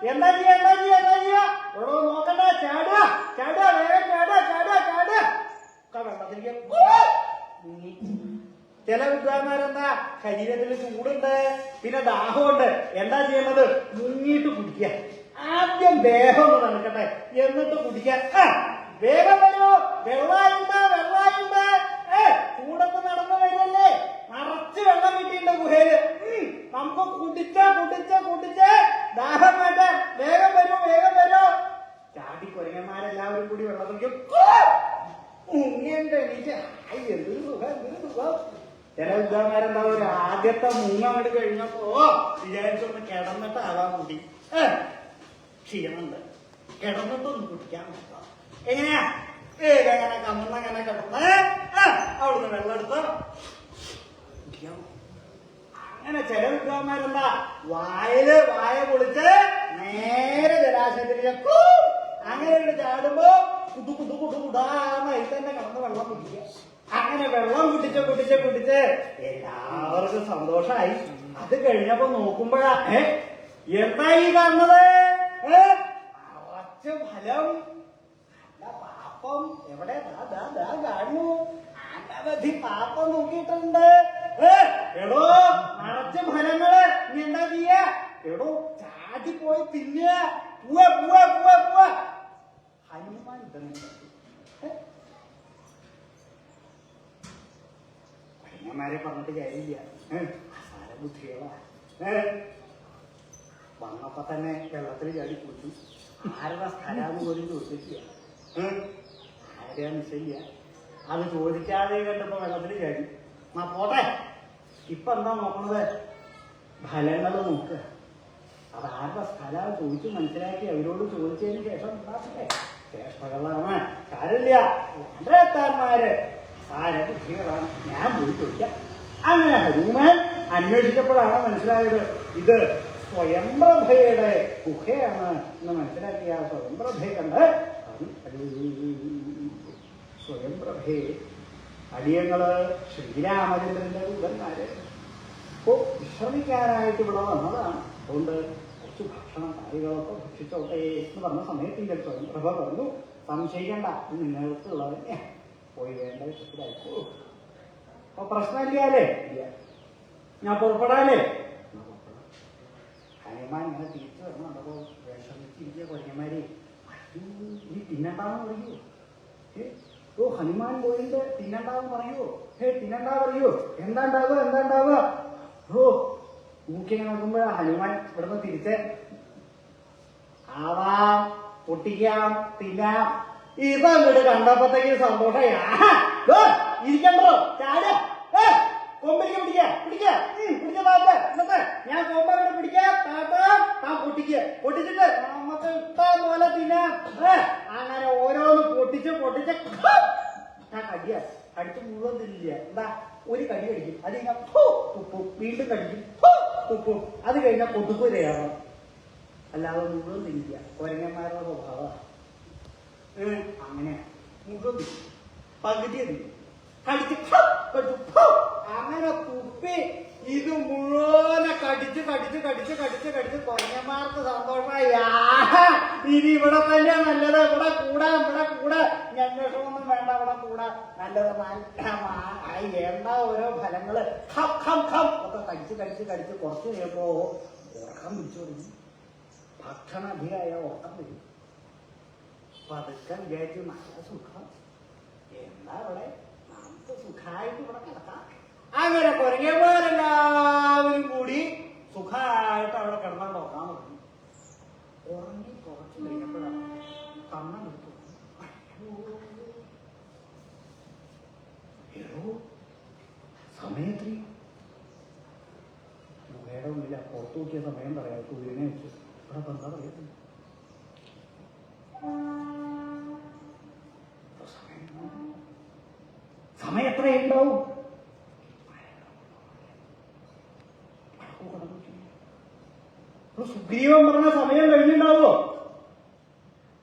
എന്താ ചെയ്യാ എന്താ ചെയ്യാ എന്താ ചെയ്യാ? എടോ നോക്കണ്ട, ചാടുക ചാടുക, വേഗം ചാടുക ചാടുക ചാടുക. വെള്ളത്തിലേക്ക് ചില വിദ്വാന്മാരെന്താ, ശരീരത്തിൽ ചൂടുണ്ട്, പിന്നെ ദാഹമുണ്ട്, എന്താ ചെയ്യേണ്ടത്? മുങ്ങിയിട്ട് കുടിക്കുക. ആദ്യം ദേഹം ഒന്ന് തണുക്കട്ടെ, എന്നിട്ട് കുടിക്കാൻ. വേഗം വരൂ, വെള്ളായുണ്ട് വെള്ളായുണ്ട്. ചൂടൊക്കെ നടന്നു വരല്ലേ, നിറച്ച് വെള്ളം കിട്ടിയിട്ടുണ്ട് ഗുഹയില്. നമുക്ക് കുടിച്ച് കുടിച്ച് കുടിച്ച് ദാഹം മാറ്റാൻ. വേഗം വരൂ വേഗം വരൂ. ചാടി കുരങ്ങന്മാരെല്ലാവരും കൂടി വെള്ളത്തിലേക്ക് മുങ്ങിയുണ്ട്. എണീറ്റ് എന്തൊരു സുഖം എന്തൊരു സുഖം. ചില വിദ്വാന്മാരെന്താ, ഒരു ആദ്യത്തെ മുങ്ങ അങ്ങോട്ട് കഴിഞ്ഞപ്പോ വിചാരിച്ചൊന്ന് കിടന്നിട്ടാവാൻ കൂടി. ക്ഷീണുണ്ട്, കിടന്നിട്ടൊന്ന് കുടിക്കാൻ നോക്കാം. എങ്ങനെയാ? അങ്ങനെ കമ്മങ്ങനെ കിടന്ന് അവിടുന്ന് വെള്ളം എടുത്ത് കുടിക്കാം. അങ്ങനെ ചില വിദ്വാന്മാരെന്താ, വായ പൊളിച്ച് നേരെ ജലാശയത്തിലേക്ക് അങ്ങനെ ഇവിടെ ചാടുമ്പോ കുടു കുടു കുടു കുടാന്നായി തന്നെ കിടന്ന് വെള്ളം കുടിക്കുക. അങ്ങനെ വെള്ളം കുടിച്ച് കുടിച്ച് കുടിച്ച് എല്ലാവർക്കും സന്തോഷമായി. അത് കഴിഞ്ഞപ്പോ നോക്കുമ്പോഴാ എന്താ ഈ കാണുന്നത്? കുറച്ച് ഫലം, നല്ല പാപ്പം. എവിടെ കാണുന്നു, അനവധി പാപ്പം നോക്കിയിട്ടുണ്ട്. എടോ നിറച്ച് ഫലങ്ങള്. ഇനി എന്താ ചെയ്യാ? എടോ ചാടി പോയി തിന്നുക. പൂവ പൂവ പൂവ പൂവ. ഹനുമാൻ പയ്യന്മാരെ പറഞ്ഞിട്ട് കാര്യമില്ല, ബുദ്ധികളാ. വന്നപ്പോ തന്നെ വെള്ളത്തിൽ ചാടി കുടിച്ചു. ആരുടെ സ്ഥലമാണെന്ന് പോലും ചോദിച്ചില്ല, ആരെയാ നിശ്ചയില്ല. അത് ചോദിക്കാതെ കണ്ടപ്പോ വെള്ളത്തിൽ ചാടി. പോട്ടെ, ഇപ്പൊ എന്താ നോക്കണത്? ഫലങ്ങൾ നോക്കുക. അത് ആരുടെ സ്ഥലം ചോദിച്ചു മനസ്സിലാക്കി അവരോട് ചോദിച്ചതിന് ശേഷം ഉണ്ടാക്കട്ടെ. ശേഷകളാണ് കാര്യമില്ല, വേണ്ടത്താന്മാര് ബുദ്ധികളാണ്. ഞാൻ പോയി ചോദിക്കാം. അങ്ങനെ ഹനുമാൻ അന്വേഷിച്ചപ്പോഴാണ് മനസ്സിലായത് ഇത് സ്വയംപ്രഭയുടെ ഗുഹയാണ് എന്ന് മനസ്സിലാക്കിയ സ്വയംപ്രഭയെ കണ്ട് സ്വയംപ്രഭയെ അടിയങ്ങള് ശ്രീരാമചന്ദ്രന്റെ ദൂതന്മാര് ഇപ്പോ വിശ്രമിക്കാനായിട്ട് ഇവിടെ വന്നതാണ്. അതുകൊണ്ട് കുറച്ച് ഭക്ഷണം കാര്യങ്ങളൊക്കെ ഭക്ഷിച്ചോട്ടെ എന്ന് പറഞ്ഞ സമയത്തില്ല സ്വയംപ്രഭ പറഞ്ഞു, സംശയിക്കണ്ട, നിങ്ങൾക്കുള്ളത് തന്നെയാ, പോയി വേണ്ട വിഷയത്തിലായിക്കോളൂ. അപ്പൊ പ്രശ്നമില്ലാലേ? ഇല്ല, ഞാൻ പുറപ്പെടാല്ലേ? ഹനുമാൻ ഇങ്ങനെ തിരിച്ചു വരണോ വിഷമിച്ചിരിക്കുക കൊരങ്ങന്മാരെ. ഇനി തിന്നണ്ടാന്ന് പറയൂ. ഹനുമാൻ പോയിട്ട് തിന്നണ്ടാന്ന് പറയൂ. തിന്നണ്ടാ പറയൂ. എന്താ ഉണ്ടാവുക എന്താ ഉണ്ടാവുക? ഊക്കിങ്ങനെ നോക്കുമ്പോ ഹനുമാൻ ഇവിടുന്ന് തിരിച്ച് ആവാം, പൊട്ടിക്കാം, തിന്നാം. ഇതങ്ങോട്ട് കണ്ടപ്പോഴത്തേക്ക് സന്തോഷം. ഇരിക്കണ്ടോ, ചാട്, കൊമ്പരിക്ക പിടിക്ക പിടിക്ക പിടിച്ചതാ. ഞാൻ കൊമ്പങ്ങോട്ട് പിടിക്കാം, താൻ പൊട്ടിച്ചിട്ട് നമുക്ക് ഇഷ്ടം പോലെ തിന്നാം. അങ്ങനെ ഓരോന്ന് പൊട്ടിച്ച് പൊട്ടിച്ച് ഞാൻ കടിച്ച് മുഴുവൻ തിന്നില്ല. എന്താ, ഒരു കടി കടിക്കും, അത് കഴിഞ്ഞാൽ തുപ്പും, വീണ്ടും കടിക്കും, തുപ്പും, അത് കഴിഞ്ഞാൽ കൊതുക്കുരയാണ്. അല്ലാതെ മുഴുവൻ തിന്നില്ല. കൊരങ്ങന്മാരുടെ സ്വഭാവമാണ് അങ്ങനെ. മുഴുവൻ തിന്നും, പകുതി തിന്നും, കടിച്ച് അങ്ങനെ തുപ്പി ഇത് മുഴുവനെ കടിച്ച് കടിച്ച് കടിച്ച് കടിച്ച് കടിച്ച് കൊരങ്ങന്മാർക്ക് സന്തോഷമായി. ഇനി ഇവിടെ തന്നെ നല്ലത്, ഇവിടെ കൂടെ അന്വേഷണമൊന്നും വേണ്ട, ഇവിടെ കൂടെ നല്ലത്. എന്താ ഓരോ ഫലങ്ങള് ഒക്കെ കടിച്ച് കടിച്ച് കടിച്ച് കുറച്ച് കഴിയുമ്പോ ഉറക്കം പിടിച്ചു തുടങ്ങി. ഭക്ഷണം അധികമായ ഉറക്കം വരും. പതുക്കെ വിചാരിച്ചു നല്ല സുഖം, എന്താ ഇവിടെ നമുക്ക് സുഖമായിട്ട് ഇവിടെ കിടക്കാം. അങ്ങനെ കൊരങ്ങന്മാരെല്ലാവരും കൂടി സുഖമായിട്ട് അവിടെ കിടന്നാൽ ഉറങ്ങാൻ തുടങ്ങി. ഉറങ്ങി കുറച്ച് കഴിഞ്ഞപ്പോഴാണ് കണ്ണെടുത്തു. സമയത്രി ഗുഹയുടെ ഉള്ളില്ല, പുറത്തു നോക്കിയ സമയം പറയാം. സൂര്യനെ വെച്ച് ഇവിടെ എന്താ പറയുന്നത്? സമയം എത്രയുണ്ടാവും? സുഗ്രീവൻ പറഞ്ഞ സമയം കഴിഞ്ഞിട്ടുണ്ടാവോ?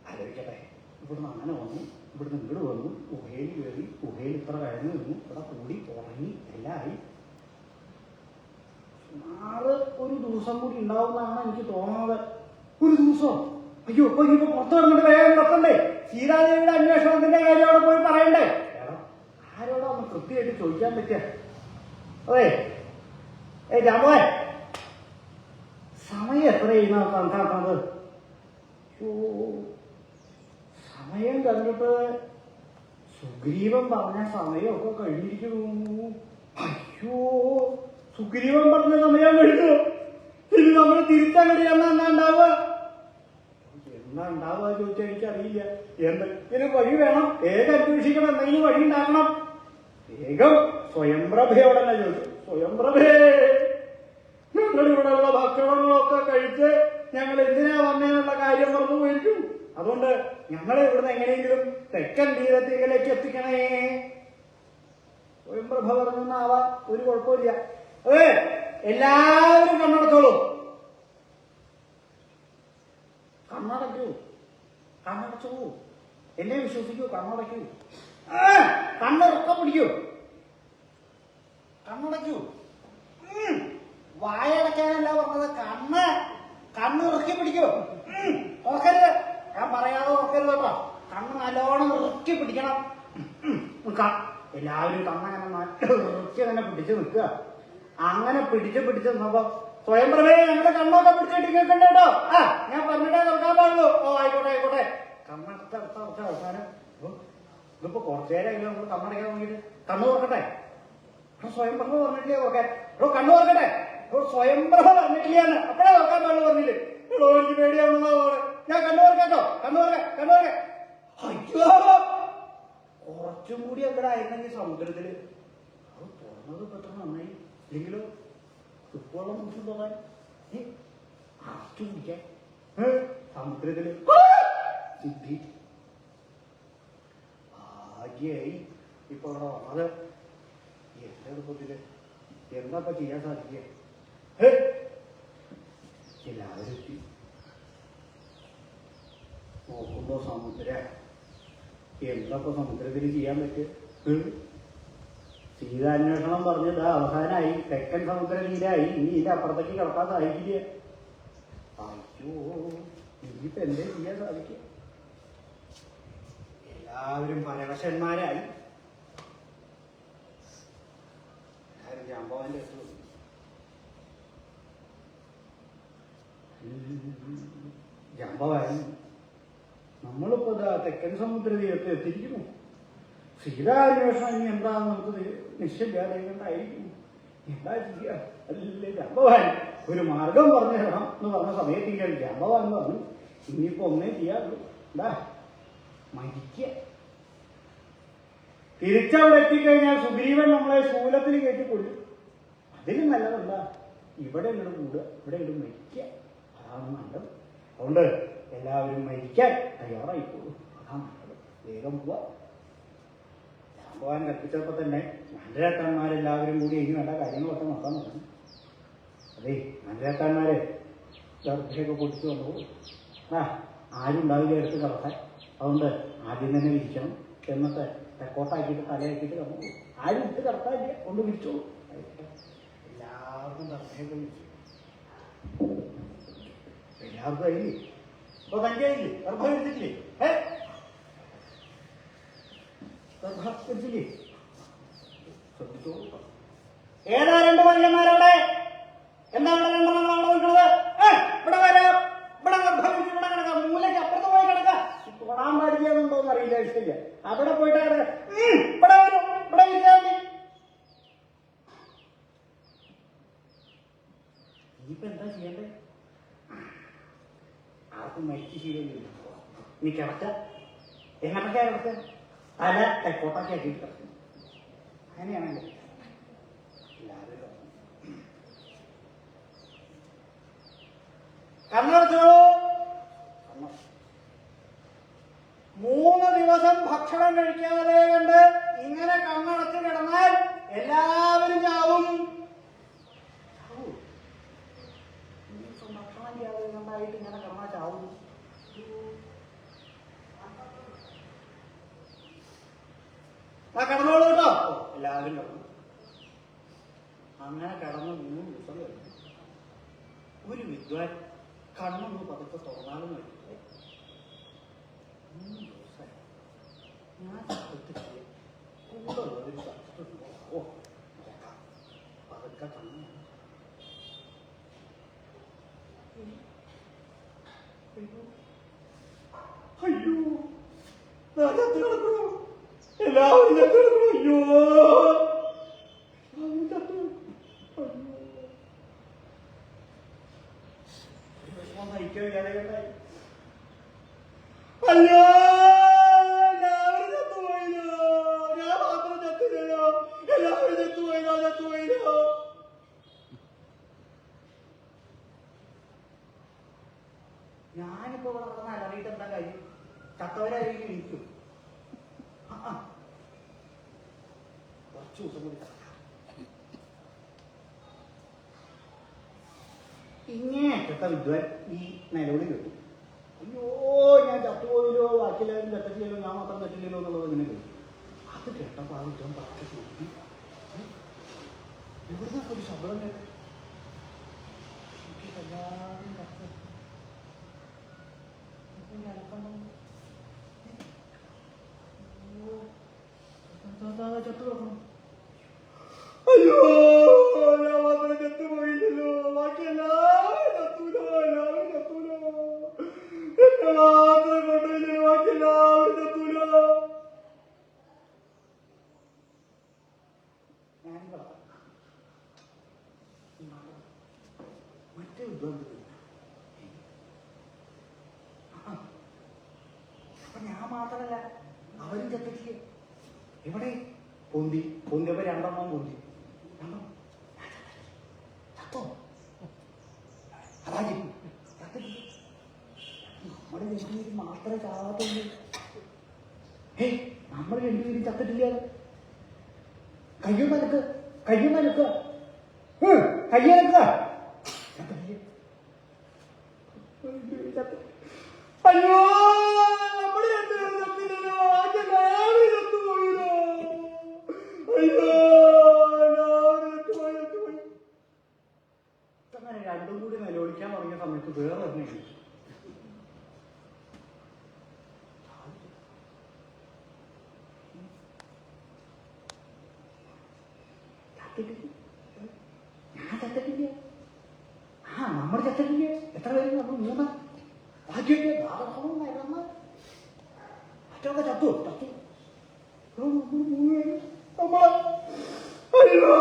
ആലോചിക്കട്ടെ. ഇവിടുന്ന് അങ്ങനെ വന്നു, ഇവിടുന്ന് ഇങ്ങോട്ട് വന്നു, ഗുഹയിൽ കയറി, ഗുഹയിൽ ഇത്ര കഴിഞ്ഞു നിന്നു, ഇവിടെ കൂടി ഉറങ്ങി എല്ലായി. സുമാറ് ഒരു ദിവസം കൂടി ഉണ്ടാവുന്നതാണ് എനിക്ക് തോന്നുന്നത്. ഒരു ദിവസം അയ്യോ ഇപ്പൊ ഇനിയിപ്പോ പുറത്തു കിടന്നിട്ട് വേഗം നോക്കണ്ടേ? സീതാദേവിയുടെ അന്വേഷണത്തിന്റെ കാര്യം അവിടെ പോയി പറയണ്ടേ? ആരോടാ ഒന്ന് കൃത്യമായിട്ട് ചോദിക്കാൻ പറ്റിയ? അതെ രാമോൻ, സമയം എത്രയാണ് കണക്കാക്കുന്നത്? സമയം കണ്ടിട്ട് സുഗ്രീവൻ പറഞ്ഞ സമയമൊക്കെ കഴിഞ്ഞിരിക്കുന്നു. അയ്യോ, സുഗ്രീവൻ പറഞ്ഞ സമയം കഴിഞ്ഞു. ഇനി നമ്മൾ തിരിച്ചങ്ങടി എന്നാ ഉണ്ടാവുക? എന്നാ ഉണ്ടാവുക ചോദിച്ചാൽ എനിക്കറിയില്ല. എന്തെങ്കിലും വഴി വേണം, വേഗം അന്വേഷിക്കണം, എന്തെങ്കിലും വഴി ഉണ്ടാക്കണം. വേഗം സ്വയംപ്രഭയോടെ തന്നെ ചോദിച്ചു, സ്വയംപ്രഭേ, ഞങ്ങളിവിടെയുള്ള ഭക്ഷണങ്ങളൊക്കെ കഴിച്ച് ഞങ്ങൾ എന്തിനാ വന്നേന്നുള്ള കാര്യം മറന്നു പോയിരിക്കും. അതുകൊണ്ട് ഞങ്ങളെ ഇവിടുന്ന് എങ്ങനെയെങ്കിലും തെക്കൻ തീരത്തിലേക്ക് എത്തിക്കണേ. സ്വയംപ്രഭ പറഞ്ഞാവാം, ഒരു കുഴപ്പമില്ല. അതെ, എല്ലാവരും കണ്ണടച്ചോളൂ. കണ്ണടച്ചോ, എന്നെ വിശ്വസിക്കൂ, കണ്ണടയ്ക്കൂ. കണ്ണുറക്കം പിടിക്കൂ, കണ്ണടയ്ക്കൂ. വായടയ്ക്കാനല്ല പറഞ്ഞത്, കണ്ണിറുക്കി പിടിക്കൂ. ഓർക്കരുത്, ഞാൻ പറയാതെ ഓർക്കരുത് കേട്ടോ. കണ്ണ് നല്ലോണം ഇറുക്കി പിടിക്കണം. എല്ലാവരും കണ്ണങ്ങനെ ഇറുക്കി തന്നെ പിടിച്ച് നിൽക്കുക. അങ്ങനെ പിടിച്ച് നിന്നപ്പോ സ്വയംപ്രഭേ ഞങ്ങളുടെ കണ്ണൊക്കെ പിടിച്ചിട്ട് കേൾക്കണ്ട കേട്ടോ. ഞാൻ പറഞ്ഞിട്ടേ തുറക്കാൻ പാടുള്ളൂ. ഓ ആയിക്കോട്ടെ. കണ്ണടച്ച അവസാനം ഇതിപ്പോ കുറച്ചേരം നമ്മൾ കണ്ണടയ്ക്കാൻ നോക്കിയിട്ട് കണ്ണു തുറക്കട്ടെ. സ്വയംപ്രഭ പറഞ്ഞിട്ടില്ലേ തുറക്കാൻ? കണ്ണു തുറക്കട്ടെ. സ്വയംപ്രഭ പറഞ്ഞിട്ടില്ലാന്ന് അപ്പഴേ തുറക്കാൻ പാടുള്ളൂ പറഞ്ഞില്ലേ? എനിക്ക് പേടിയാവുന്ന ഞാൻ കണ്ണു തുറക്കാട്ടോ. കണ്ണു തുറക്കെ. അയ്യോ, കുറച്ചും കൂടി അവിടെ ആയിരുന്നെങ്കിൽ സമുദ്രത്തില് അത് തുറന്നത് പെട്ടെന്ന് നന്നായി. ഇല്ലെങ്കിലോ ഉപ്പുവെള്ളം കുടിച്ചു പോകാൻ അറച്ചു കുടിക്കാൻ സമുദ്രത്തില് സിദ്ധി ഭാഗ്യായി ഇപ്പൊ അവിടെ വന്നത്. എന്റെ എളുപ്പത്തില് എന്താ ചെയ്യാൻ സാധിക്കുക? എല്ലാവരും എത്തി നോക്കുമ്പോ സമുദ്ര എന്താ സമുദ്രത്തിൽ ചെയ്യാൻ പറ്റുക? സീതാന്വേഷണം പറഞ്ഞത് അവസാനമായി, തെക്കൻ സമുദ്ര നീരായി. ഇനി ഇതിന്റെ അപ്പുറത്തേക്ക് കിടക്കാൻ സാധിക്കില്ല. അയ്യോ, ഇനിയിപ്പോ എന്തേ ചെയ്യാൻ സാധിക്കുക? എല്ലാവരും പരവശന്മാരായി. ജാമ്പവാന്റെ ജാമ്പവാൻ നമ്മളിപ്പോ തെക്കൻ സമുദ്ര തീരത്ത് എത്തിയിരിക്കുന്നു. സീതാന്വേഷണം ഇനി എന്താണെന്ന് നമുക്ക് നിശ്ചയില്ലാതായിരിക്കും. എന്താ ചെയ്യുക? അല്ലേ ജാമ്പവാൻ ഒരു മാർഗം പറഞ്ഞു തരണം എന്ന് പറഞ്ഞ സമയത്ത് ജാമ്പവാൻ പറഞ്ഞു ഇനിയിപ്പോ ഒന്നേ ചെയ്യാറുള്ളൂ. എന്താ മരിക്കുക. തിരിച്ചവിടെ എത്തിക്കഴിഞ്ഞാൽ സുഗ്രീവൻ നമ്മളെ ശൂലത്തിൽ കയറ്റി കൊല്ലും. അതിന് നല്ലതെന്താ ഇവിടെ ഇങ്ങോട്ട് കൂടുക, ഇവിടെ ഇങ്ങോട്ട് മരിക്കുക. അതാണ് നല്ലത്. അതുകൊണ്ട് എല്ലാവരും മരിക്കാൻ തയ്യാറായിക്കോളൂ. അതാണ് നല്ലത്. വേഗം പോവാ. ജാമ്പവാൻ കൽപ്പിച്ചപ്പോ തന്നെ നല്ലരേട്ടന്മാരെല്ലാവരും കൂടി ഇനി വേണ്ട കാര്യങ്ങളൊക്കെ നോക്കാൻ നോക്കണം. അതെ, നല്ലരേട്ടന്മാരെ ദർഭയൊക്കെ പൊട്ടിച്ചു വന്നോളൂ. ആരും ഉണ്ടാവില്ല എടുത്ത് കിടക്കാൻ. അതുകൊണ്ട് ആദ്യം തന്നെ വിരിക്കണം. എന്നിട്ട് തെക്കോട്ടാക്കിയിട്ട് തലയാക്കിയിട്ട് കിടന്നു. ആരും ഇട്ട് കിടക്കാനില്ല, കൊണ്ട് വിരിച്ചോളൂ. എല്ലാവർക്കും ദർഭയൊക്കെ വിരിച്ചു. എല്ലാവർക്കും കഴിഞ്ഞു. ഇപ്പൊ തനിക്കായില്ലേ? ദർഭ വിരിച്ചിട്ടില്ലേ? ദർഭ വിരിച്ചില്ലേ? ശ്രദ്ധിച്ചോളൂ. ഏതാ രണ്ട് മനുഷ്യന്മാരവിടെ? എന്താണ് രണ്ടെണ്ണം അവിടെ നിൽക്കുന്നത്? ഇവിടെ വരാം. ഇവിടെ ദർഭ വിരിച്ച് ഇവിടെ കിടക്കാം. മൂലയ്ക്ക് അപ്പുറത്ത് പോയി കിടക്കാം. തൊടാൻ പാടില്ലെന്നുണ്ടോന്ന് അറിയില്ല, ഇഷ്ടമില്ല. അവിടെ പോയിട്ട് കിടക്കാം. ഇവിടെ വരും, ഇവിടെ വിരിച്ചാൽ മതി. ഇനിയിപ്പോ എന്താ ചെയ്യണ്ടേ? ആർക്കും മരിച്ചു ശീലമില്ല. നീ കിടക്ക. എങ്ങനൊക്കെ കിടക്ക? തല തെക്കോട്ടൊക്കെ ആക്കിയിട്ട് കിടക്കും. അങ്ങനെയാണല്ലോ എല്ലാവരും കണ്ണടച്ചോളൂ. 3 ദിവസം ഭക്ഷണം കഴിക്കാതെ കണ്ട് ഇങ്ങനെ കണ്ണടച്ച് കിടന്നാൽ എല്ലാവരും ചാവും. ഭക്ഷണം ചെയ്യാതെ കണ്ടായിട്ട് ഇങ്ങനെ കിടന്നാൽ ചാവും. കിടന്നോളൂ കേട്ടോ. എല്ലാവരും കിടന്നു. അങ്ങനെ കിടന്ന് 3 ദിവസം കഴിഞ്ഞു. ഒരു വിദ്വാൻ കണ്ണൊന്ന് പതുക്കെ തുറന്നാലും മതി. 3 ദിവസമായി ഞാൻ ചത്തിട്ടില്ല. കൂടെ ഉള്ളവര് ചത്തിട്ടുണ്ടോ? പതുക്കെ കണ്ണു. അയ്യോ ചത്ത് കിടക്കണോ? എല്ലാവരും ചത്ത് കിടക്കണോ? അയ്യോ അയ്യോ എല്ലാവരും ചത്തുപോയില്ലോ. ഞാൻ മാത്രം ചത്തില്ലല്ലോ. എല്ലാവരും ചത്തുപോയില്ലോ. ഞാനിപ്പോ ഇവിടെ നടന്ന അലറിയിട്ട് എന്താ കാര്യം? ചത്തവരായിരിക്കും ഇരിക്കും. കുറച്ചു ദിവസം കൂടി ഇങ്ങേറ്റത്തെ വിദ്വാൻ ഈ നിലവിളി കിട്ടും. അയ്യോ ഞാൻ ചത്തുപോയില്ലോ, ബാക്കിയെല്ലാവരും ചത്തില്ലല്ലോ, ഞാൻ മാത്രം ചത്തില്ലല്ലോ എന്നുള്ളത് ഇങ്ങനെ കേട്ടു. അത് കേട്ടപ്പോൾ ആ വിദ്വാൻ പറഞ്ഞു നോക്കി, എവിടുന്ന ഒരു ശബ്ദം കേട്ടെ? എല്ലാവരും ചത്തു കിടക്കണം. അയ്യോ ഞാൻ മാത്രം ചത്തുപോയില്ലല്ലോ, ബാക്കി എല്ലാവരും ചത്തൂലോ, എല്ലാവരും ചത്തൂലോ, എന്നെ മാത്രം കൊണ്ടുപോയില്ലല്ലോ, ബാക്കി എല്ലാവരും ചത്തൂലോ. ഞാൻ മറ്റേ വിദ്വാൻ അപ്പൊ ഞാൻ മാത്രല്ല അവരും ചത്തിട്ടില്ലേ. എവിടെ പൊന്തിയപ്പോ 2 പൊന്തി. ചത്തോ? അതാ നമ്മുടെ രണ്ടുപേരും മാത്രമേ ചാവാത്തുള്ളൂ. നമ്മൾ രണ്ടുപേരും ചത്തിട്ടില്ല. കയ്യൊന്നലക്ക് കയ്യൊന്നലക്ക അയ്യോ നമ്മൾ രണ്ടുപേരും ചത്തില്ലല്ലോ, എല്ലാവരും ചത്തുപോയില്ലോ. അയ്യോ അങ്ങനെ രണ്ടും കൂടി നിലവിളിക്കാൻ തുടങ്ങിയ സമയത്ത് വേറെ തന്നെ ഞാൻ ചത്തിട്ടില്ല. നമ്മൾ ചത്തിട്ടില്ല. എത്ര പേര്? നമ്മൾ 3. ബാക്കിയൊക്കെ മറ്റൊക്കെ ചത്തു. നമ്മൾ 3 പേര്. അയ്യോ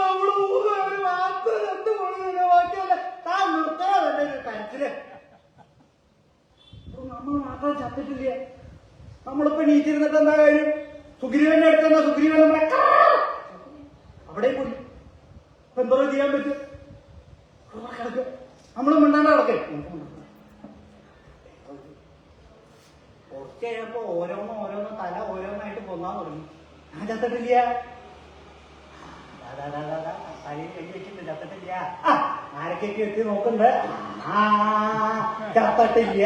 നമ്മള് 3 പേര് മാത്രം ചത്തുപോയില്ല, ബാക്കിയല്ല. താൻ നിർത്താതെ ഒരു കരച്ചില്. നമ്മൾ മാത്രം ചത്തിട്ടില്ല. നമ്മളിപ്പോ നീച്ചിരുന്നിട്ട് എന്താ കാര്യം? സുഗ്രീവന്റെ അടുത്തെന്നാ സുഗ്രീവൻ നമ്മളെ അവിടെ പോയി. അപ്പൊ എന്തോ ചെയ്യാൻ പറ്റും? കിടക്കുക. നമ്മള് മിണ്ടാണ്ട് കിടക്കേ. കുറച്ച് കഴിയുമ്പോ ഓരോന്ന് തല ഓരോന്നായിട്ട് പൊന്നാൻ തുടങ്ങി. ഞാൻ ചത്തിട്ടില്ല. തലയിൽ കൈ വെച്ചിട്ട് ചത്തിട്ടില്ല. ആരൊക്കെയൊക്കെ എത്തി നോക്കുന്നുണ്ട്. ചത്തിട്ടില്ല.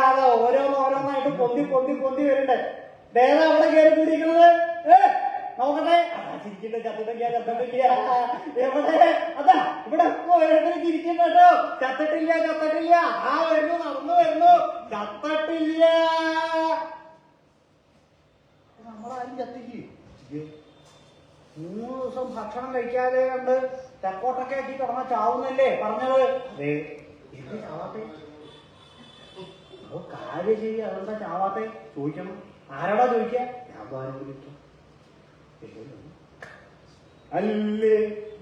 അത് ഓരോന്നായിട്ട് പൊന്തി വരുന്നുണ്ട്. വേറെ അവിടെ കയറി കൂടിയിരിക്കുന്നത് നോക്കട്ടെ. ചിരിക്കണ്ട. ചത്തിട്ടില്ല. എവിടെ? അതാ ഇവിടെ ഓരോരുത്തരും ചിരിക്കണ്ട കേട്ടോ. ചത്തിട്ടില്ല. നടന്നു വരുന്നു. ചത്തിട്ടില്ല. നമ്മളാരും ചത്തില്ലേ? 3 ദിവസം ഭക്ഷണം കഴിക്കാതെ കണ്ട് തെക്കോട്ടൊക്കെ ആക്കി കിടന്ന ചാവുന്നല്ലേ പറഞ്ഞത്? എന്ത് ചാവാത്തെ? കാര്യം ചെയ്യുക. അതെന്താ ചാവാത്തെ ചോദിക്കണം. ആരോടാ ചോദിക്കുക? വ്യാപാരം വിളിക്കും. അല്ലേ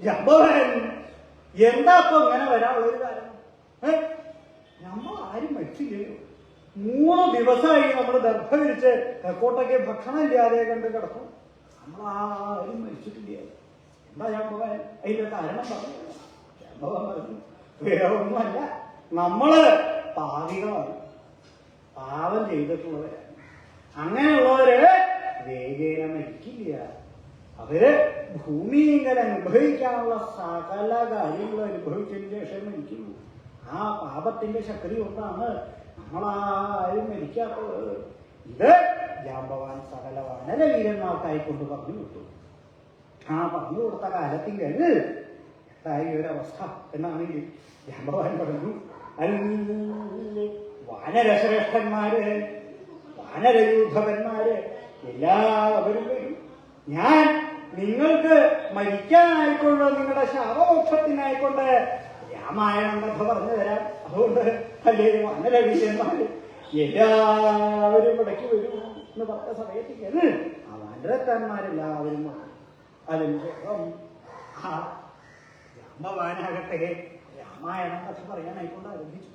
ജാമ്പവാൻ എന്താ ഇപ്പൊ ഇങ്ങനെ വരാനുള്ളൊരു കാരണം? നമ്മൾ ആരും മരിച്ചില്ലല്ലോ. 3 ദിവസമായി നമ്മൾ ദർഭവിരിച്ച് തെക്കോട്ടൊക്കെ ഭക്ഷണം ഇല്ലാതെ കണ്ട് കിടക്കും. നമ്മളാരും മരിച്ചിട്ടില്ല. എന്താ ജാമ്പവാൻ അതിന്റെ കാരണം പറഞ്ഞു? ജാമ്പവാൻ പറഞ്ഞു വേറെ ഒന്നുമല്ല, നമ്മള് പാവികളാണ്, പാവം ചെയ്തിട്ടുള്ളവരാണ്. അങ്ങനെയുള്ളവര് വേഗേന മരിക്കില്ല. അവര് ഭൂമിയിൽ അനുഭവിക്കാനുള്ള സകല കാര്യങ്ങളും അനുഭവിച്ചതിന് ശേഷം മരിക്കുന്നു. ആ പാപത്തിന്റെ ശക്തി കൊണ്ടാണ് നമ്മളാരും മരിക്കാത്തത്. ഇത് ജാമ്പവാൻ സകല വാനരവീരന്മാർക്കായിക്കൊണ്ട് പറഞ്ഞു വിട്ടു. ആ പറഞ്ഞു കൊടുത്ത കാലത്തിൽ കഴിഞ്ഞ് ഈ ഒരവസ്ഥ എന്നാണെങ്കിൽ ജാമ്പവാൻ പറഞ്ഞു, അല്ലേ വാനരശ്രേഷ്ഠന്മാര് വാനരയൂഥവന്മാര് എല്ലാവരും വരും. ഞാൻ നിങ്ങൾക്ക് മരിക്കാനായിക്കൊണ്ട് നിങ്ങളുടെ ശാപമോക്ഷത്തിനായിക്കൊണ്ട് രാമായണം കഥ പറഞ്ഞു തരാം. അതുകൊണ്ട് അല്ലേ വാനരവീരന്മാര് എല്ലാവരും ഇടയ്ക്ക് വരൂ എന്ന് പറഞ്ഞ സമയത്തേക്ക് ആ വാനരത്താന്മാരെല്ലാവരും അതിന് ശേഷം ആ ജാമ്പവാനാകട്ടെ രാമായണം കഥ പറയാനായിക്കൊണ്ട് ആരംഭിച്ചു.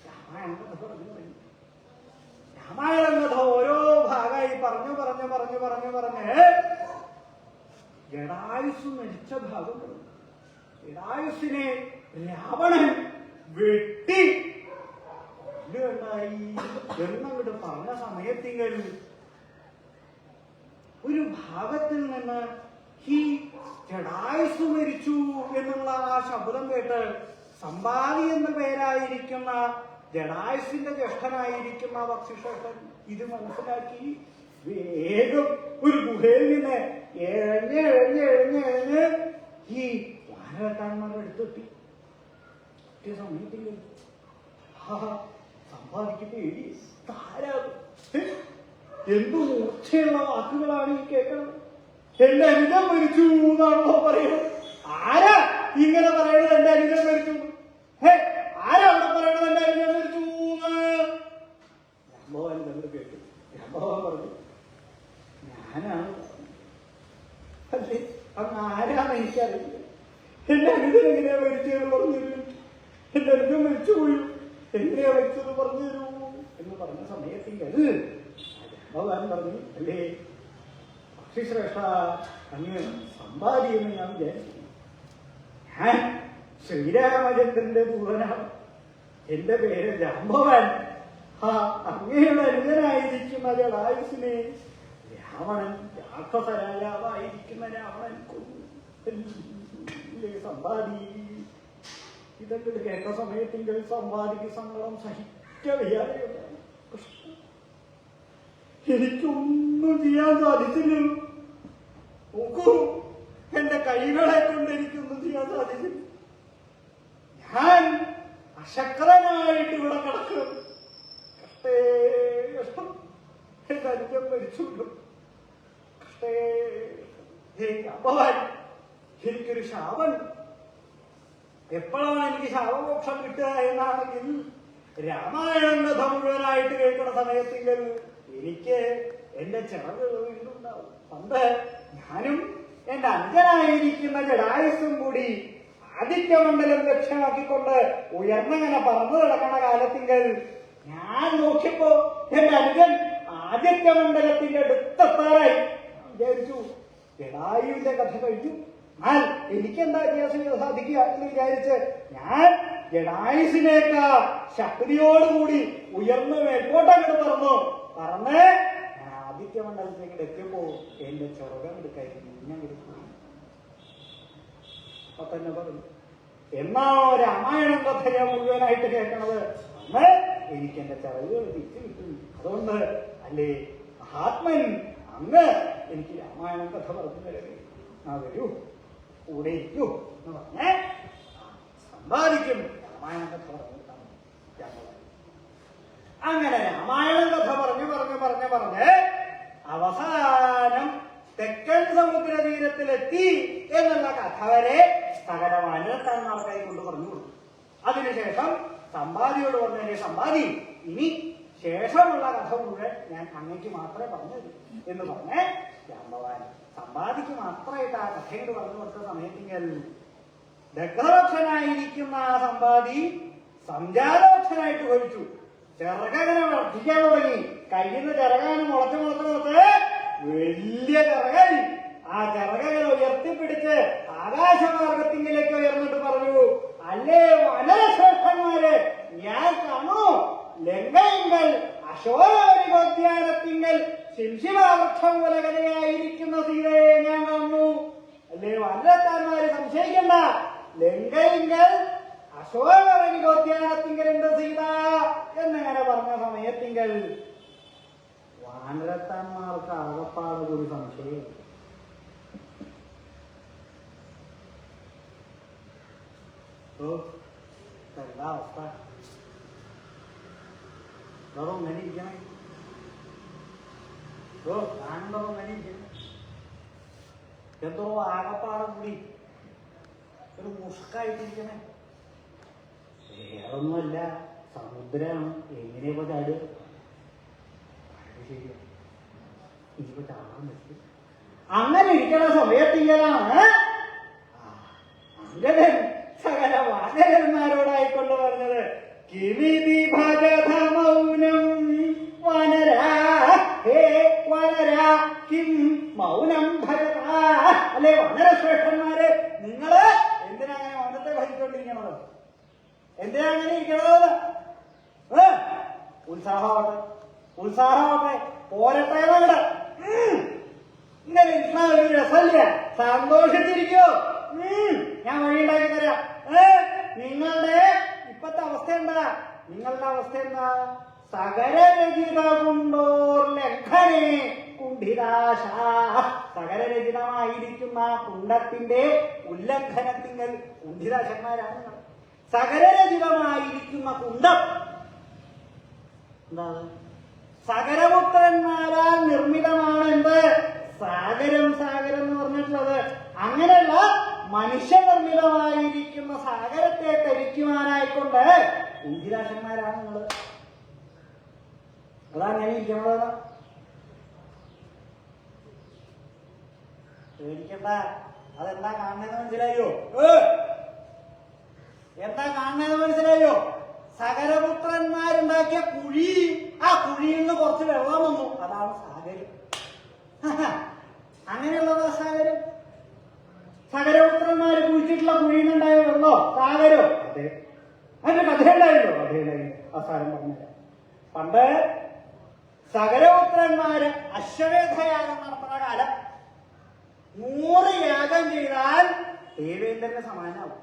രാമായണം കഥ പറഞ്ഞു തുടങ്ങി. രാമായണം കഥ ഓരോ ഭാഗമായി പറഞ്ഞു പറഞ്ഞു പറഞ്ഞു പറഞ്ഞു പറഞ്ഞ് ജടായുസ് മരിച്ച ഭാഗം ജടായുസിനെ രാവണൻ വെട്ടി ഉണ്ടായി എന്നവിടെ പറഞ്ഞ സമയത്തിങ്കൽ ഒരു ഭാഗത്തിൽ നിന്ന് ഈ ജടായുസ് മരിച്ചു എന്നുള്ള ആ ശബ്ദം കേട്ട് സമ്പാദി എന്ന പേരായിരിക്കുന്ന ജടായുസിന്റെ ജ്യേഷ്ഠനായിരിക്കുന്ന വക്ഷിശ്രേഷ്ഠൻ ഇത് മനസ്സിലാക്കി വേഗം ഒരു ഗുഹയിൽ നിന്ന് എഴഞ്ഞ് ഈ വാനരക്കാരന്മാരുടെ അടുത്തെത്തി. സമയത്തിൽ സമ്പാദിക്ക് പേടി താരാകും. എന്തു മൂർച്ചയുള്ള വാക്കുകളാണ് ഈ കേൾക്കുന്നത്. എന്റെ അനുജൻ മരിച്ചു എന്നാണോ പറയുന്നത്? ആരാ ഇങ്ങനെ പറയണത് എന്റെ അനുജൻ മരിച്ചു? ആരാ അവിടെ പറയണത് എന്റെ അനുജൻ മരിച്ചു? രാമഭവൻ കണ്ടു കേട്ടു. രാമഭവൻ പറഞ്ഞു, ഞാനാണ്. അല്ലേ അന്ന് ആരാന്ന് എനിക്കറിയില്ല. എന്റെ അനുജൻ എങ്ങനെയാ മരിച്ചതെന്ന് പറഞ്ഞു തരൂ. എന്റെ അനുജൻ മരിച്ചുപോയി, എങ്ങനെയാ മരിച്ചത് പറഞ്ഞു തരൂ എന്ന് പറഞ്ഞ സമയത്തിൽ ഭഗവാൻ പറഞ്ഞു, അല്ലേ പക്ഷിശ്രേഷ്ഠ അങ്ങ് സമ്പാദിയെന്ന് ഞാൻ വിചാരിച്ചു. ഞാൻ ശ്രീരാമചന്ദ്രന്റെ ദൂതനാണ്. എന്റെ പേര് ജാമ്പവാൻ. അങ്ങയുടെ അനുജനായിരിക്കുന്ന ജടായുസിനെ രാവണൻ രാക്ഷസരാജാവായിരിക്കുന്ന രാവണൻ കൊന്നു. സമ്പാദി ഇതൊക്കെ കേട്ട സമയത്തിന്റെ സമ്പാദിക്ക് സങ്കടം സഹിക്കവയ്യാതെയുണ്ട്. എനിക്കൊന്നും ചെയ്യാൻ സാധിച്ചില്ലല്ലോ. നോക്കൂ, എന്റെ കൈകളെ കൊണ്ട് എനിക്കൊന്നും ചെയ്യാൻ സാധിച്ചില്ല. ഞാൻ അശക്തനായിട്ട് ഇവിടെ കിടക്കും. കഷ്ടേ കഷ്ടം. എന്റെ അനുജൻ മരിച്ചുള്ളൂ. കഷ്ടേ. അപ്പവാൻ എനിക്കൊരു ശാപം. എപ്പോഴാണ് എനിക്ക് ശാപമോക്ഷം കിട്ടുക എന്നാണെങ്കിൽ രാമായണം കഥ മുഴുവനായിട്ട് കേൾക്കുന്ന സമയത്തെങ്കിൽ എനിക്ക് എന്റെ ചിറകുകൾ വീണ്ടുണ്ടാവും. പണ്ട് ഞാനും എന്റെ അനുജനായിരിക്കുന്ന ജടായുസും കൂടി ആദിത്യമണ്ഡലം ലക്ഷ്യമാക്കിക്കൊണ്ട് ഉയർന്നങ്ങനെ പറന്നു കിടക്കുന്ന കാലത്തിങ്കൽ ഞാൻ നോക്കിയപ്പോ എന്റെ അനുജൻ ആദിത്യമണ്ഡലത്തിന്റെ അടുത്തെത്താറായി. വിചാരിച്ചു ജടായുവിന്റെ കഥ കഴിഞ്ഞു, എന്നാൽ എനിക്കെന്താ ചെയ്യാൻ സാധിക്കുക എന്ന് വിചാരിച്ച് ഞാൻ ജടായുസിനേക്കാ ശക്തിയോടുകൂടി ഉയർന്ന് മേൽക്കോട്ടങ്ങോട്ട് പറന്ന് ഞാൻ ആദിത്യമണ്ഡലത്തിലേക്ക് എത്തിയപ്പോ എന്റെ ചെറുകം എടുക്കായിരുന്നു. ഞാൻ എടുക്കുന്നു. അപ്പൊ തന്നെ പറഞ്ഞു, എന്നാണോ രാമായണം കഥ ഞാൻ മുഴുവനായിട്ട് കേൾക്കണത് അന്ന് എനിക്ക് എന്റെ ചെറുകൾ തിരിച്ചു കിട്ടും. അതുകൊണ്ട് അല്ലേ മഹാത്മൻ അങ്ങ് എനിക്ക് രാമായണം കഥ പറഞ്ഞു തരവേ. വരൂ, കൂടെ ഇരിക്കൂ എന്ന് പറഞ്ഞ് സമ്പാദിക്കും രാമായണ കഥ പറഞ്ഞു. അങ്ങനെ രാമായണ കഥ പറഞ്ഞു പറഞ്ഞു പറഞ്ഞു പറഞ്ഞ് അവസാനം തെക്കൻ സമുദ്ര തീരത്തിലെത്തി എന്നുള്ള കഥ വരെ സകല വാനരത്താന്മാർക്കായി കൊണ്ട് പറഞ്ഞു കൊടുത്തു. അതിനുശേഷം സമ്പാദിയോട് പറഞ്ഞതിനെ സമ്പാദി ഇനി ശേഷമുള്ള കഥ മുഴുവൻ ഞാൻ അങ്ങയ്ക്ക് മാത്രമേ പറഞ്ഞു തരൂ എന്ന് പറഞ്ഞ് ജാമ്പവാൻ സമ്പാദിക്ക് മാത്രമായിട്ട് ആ കഥയോട് പറഞ്ഞു കൊടുത്ത സമയത്തിങ്കൽ ദഗ്ധവക്ഷനായിരിക്കുന്ന ആ സമ്പാദി സംജാതവക്ഷനായിട്ട് ഭവിച്ചു. ചിറകങ്ങനെ വർദ്ധിക്കാൻ തുടങ്ങി. കയ്യിൽ നിന്ന് ചിറകാനും മുളച്ച് വലിയ ചിറകായി. ആ ചിറകങ്ങനെ ഉയർത്തിപ്പിടിച്ച് ആകാശമാർഗത്തിങ്കിലേക്ക് ഉയർന്നിട്ട് പറഞ്ഞു, അല്ലേ വനശ്രേഷ്ഠന്മാരെ, ഞാൻ കാണൂ ലങ്കയിങ്കൽ അശോകോദ്യാനത്തിങ്കൽ ശിംശിമാവൃക്ഷം പോലെ കലയായിരിക്കുന്ന സീതയെ ഞാൻ കാണുന്നു. അല്ലേ വനത്താന്മാര് സംശയിക്കണ്ട, ലങ്കയിങ്കൽ അശോകോദ്യാനത്തിങ്കൽ എന്റെ സീത എന്നിങ്ങനെ പറഞ്ഞ സമയത്തിങ്കൽ വാനരത്താന്മാർക്ക് ആകപ്പാട് ഒരു സംശയം. എന്താ അവസ്ഥ? അങ്ങനെ ഇരിക്കണേ, ഞാനെന്തോ അങ്ങനെ ഇരിക്കണേ, എന്തോ ആകപ്പാടം കൂടി ഒരു മുഷ്കായിട്ടിരിക്കണേ. വേറൊന്നുമല്ല, സമുദ്രമാണ്. എങ്ങനെയപ്പോ ചാടുക? ശരിയാ, ഇനിയിപ്പോ ചാടാൻ പറ്റും. അങ്ങനെ ഇരിക്കണ സമയത്തിങ്ങനാണ് അങ്ങനെ സകല വാനരന്മാരോടായിക്കൊണ്ട് പറഞ്ഞത്, കിമിതി ഭഗത മൗനം വനരാ, ഹേ വനരാ കിം മൗനം ഭഗത. അല്ലെ വനരശ്രേഷ്ഠന്മാരെ, നിങ്ങള് എന്തിനാ അങ്ങനെ മൗനത്തെ ഭരിച്ചുകൊണ്ടിരിക്കണത്? എന്തിനാ അങ്ങനെ ഇരിക്കണത്? ഉത്സാഹമാവട്ടെ, ഉത്സാഹമാവട്ടെ, പോരട്ടെ. ഇവിടെ ഇങ്ങനെ ഇരിക്കുന്ന ഒരു രസമില്ല. സന്തോഷിച്ചിരിക്കോ? ഞാൻ വഴിയുണ്ടാക്കി തരാം. നിങ്ങളുടെ ഇപ്പത്തെ അവസ്ഥ എന്താ? നിങ്ങളുടെ അവസ്ഥ എന്താ? സകലരചിത കൊണ്ടോർ ലംഘനേ കുണ്ഠിതാശ. സകലരചിതമായിരിക്കുന്ന കുണ്ഡത്തിന്റെ ഉല്ലംഘനത്തിങ്കൽ കുണ്ഠിതാശന്മാരാണ്. സകലരചിതമായിരിക്കുന്ന കുണ്ഡം എന്താണ്? സകരപുത്രന്മാരാൽ നിർമ്മിതമാണ് എന്ത്? സാഗരം. സാഗരം എന്ന് പറഞ്ഞിട്ടുള്ളത് അങ്ങനെയുള്ള മനുഷ്യനിർമ്മിതമായിരിക്കുന്ന സാഗരത്തെ ധരിക്കുവാനായിക്കൊണ്ട് കുണ്ഠിതാശന്മാരാണ് നിങ്ങൾ. അതങ്ങനെ ഇരിക്കണത്. പേടിക്കണ്ട. അതെന്താ കാണുന്നതെന്ന് മനസ്സിലായോ? എന്താ കാണുന്നതെന്ന് മനസ്സിലായോ? സകരപുത്രന്മാരുണ്ടാക്കിയ കുഴി, ആ കുഴിയിൽ നിന്ന് കുറച്ച് വെള്ളം വന്നു, അതാണ് സാഗരം. അങ്ങനെയുള്ളതാ സാഗരം. സകരപുത്രന്മാര് കുഴിച്ചിട്ടുള്ള കുഴിയിൽ നിന്നുണ്ടായ വെള്ളോ സാഗരോ? അതെ. അതിന്റെ കഥയുണ്ടായല്ലോ. കഥയുണ്ടായില്ല, അവസാനം പറഞ്ഞില്ല. പണ്ട് സകരപുത്രന്മാര് അശ്വമേധയാഗം നടത്തുന്ന കാലം 100 യാഗം ചെയ്താൽ ദേവേന്ദ്രന് സമാനാവും.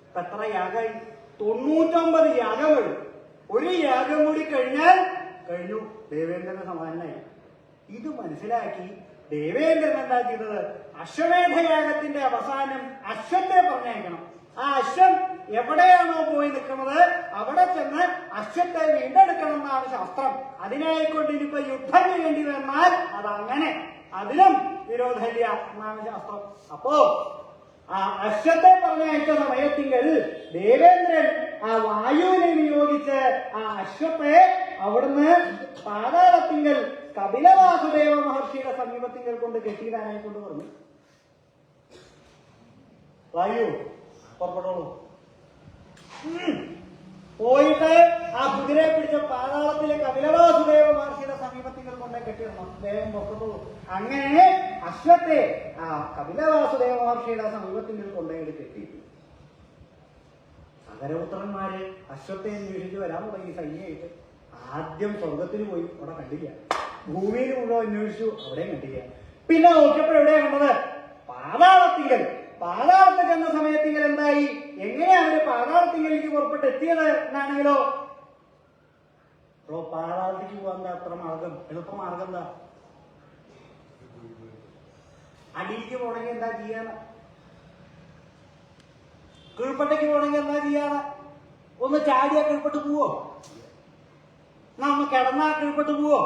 ഇപ്പൊ എത്ര യാഗമായി? 99 യാഗങ്ങൾ. ഒരു യാഗം കൂടി കഴിഞ്ഞാൽ കഴിഞ്ഞു, ദേവേന്ദ്രന് സമാനായി. ഇത് മനസ്സിലാക്കി ദേവേന്ദ്രൻ എന്താ ചെയ്തത്? അശ്വമേധയാഗത്തിന്റെ അവസാനം അശ്വത്തെ പറഞ്ഞയക്കണം. ആ അശ്വം എവിടെയാണോ പോയി നിൽക്കുന്നത് അവിടെ ചെന്ന് അശ്വത്തെ വീണ്ടെടുക്കണം എന്നാണ് ശാസ്ത്രം. അതിനായിക്കൊണ്ട് ഇനിയിപ്പോ യുദ്ധം ചെയ്യേണ്ടി വന്നാൽ അതങ്ങനെ, അതിലും വിരോധമില്ല എന്നാണ് ശാസ്ത്രം. അപ്പോ ആ അശ്വത്തെ പറഞ്ഞയച്ച സമയത്തിങ്കിൽ ദേവേന്ദ്രൻ ആ വായുവിനെ നിയോഗിച്ച് ആ അശ്വത്തെ അവിടുന്ന് പാതാളത്തിങ്കൽ കപിലവാസുദേവ മഹർഷിയുടെ സമീപത്തിങ്കൽ കൊണ്ട് കെട്ടിയിടാനായി കൊണ്ട് പറഞ്ഞു. വായു പുറപ്പെട്ടോളൂ. പോയിട്ട് ആ കുതിരയെ പിടിച്ച പാതാളത്തിലെ കപിലവാസുദേവ മഹർഷിയുടെ സമീപത്തിങ്കൽ കൊണ്ട് കെട്ടിയിടണം. വേഗം പുറപ്പെട്ടോളൂ. അങ്ങനെ അശ്വത്തെ ആ കപിലവാസുദേവ മഹർഷിയുടെ സമീപത്തിങ്കൽ കൊണ്ടുപോയി കെട്ടിയിട്ടു. സകരപുത്രന്മാര് അശ്വത്തെ അന്വേഷിച്ച് വരാൻ തുടങ്ങി സൈന്യമായിട്ട്. ആദ്യം സ്വർഗത്തിന് പോയി, അവിടെ കണ്ടില്ല. ഭൂമിയിൽ മുഴുവൻ അന്വേഷിച്ചു, അവിടെയും കണ്ടില്ല. പിന്നെ നോക്കിയപ്പോൾ എവിടെയാ കണ്ടത്? പാതാളത്തിങ്കൽ. പാതാളത്തിൽ ചെന്ന സമയത്തിങ്കൽ എന്തായി? എങ്ങനെയാ അവര് പാതാളത്തിങ്കലേക്ക് പുറപ്പെട്ട് എത്തിയത് എന്നാണെങ്കിലോ, പാതാളത്തേക്ക് പോകാൻ എന്താ അത്ര മാർഗം? എളുപ്പമാർഗം എന്താ? അടിയിലേക്ക് പോണെങ്കിൽ എന്താ ചെയ്യാന്? കീഴ്പട്ടയ്ക്ക് പോണെങ്കിൽ എന്താ ചെയ്യാന്? ഒന്ന് ചാടിയാ കീഴ്പെട്ട് പോവോ? നമ്മ കിടന്നാ കീഴ്പെട്ട് പോവോ?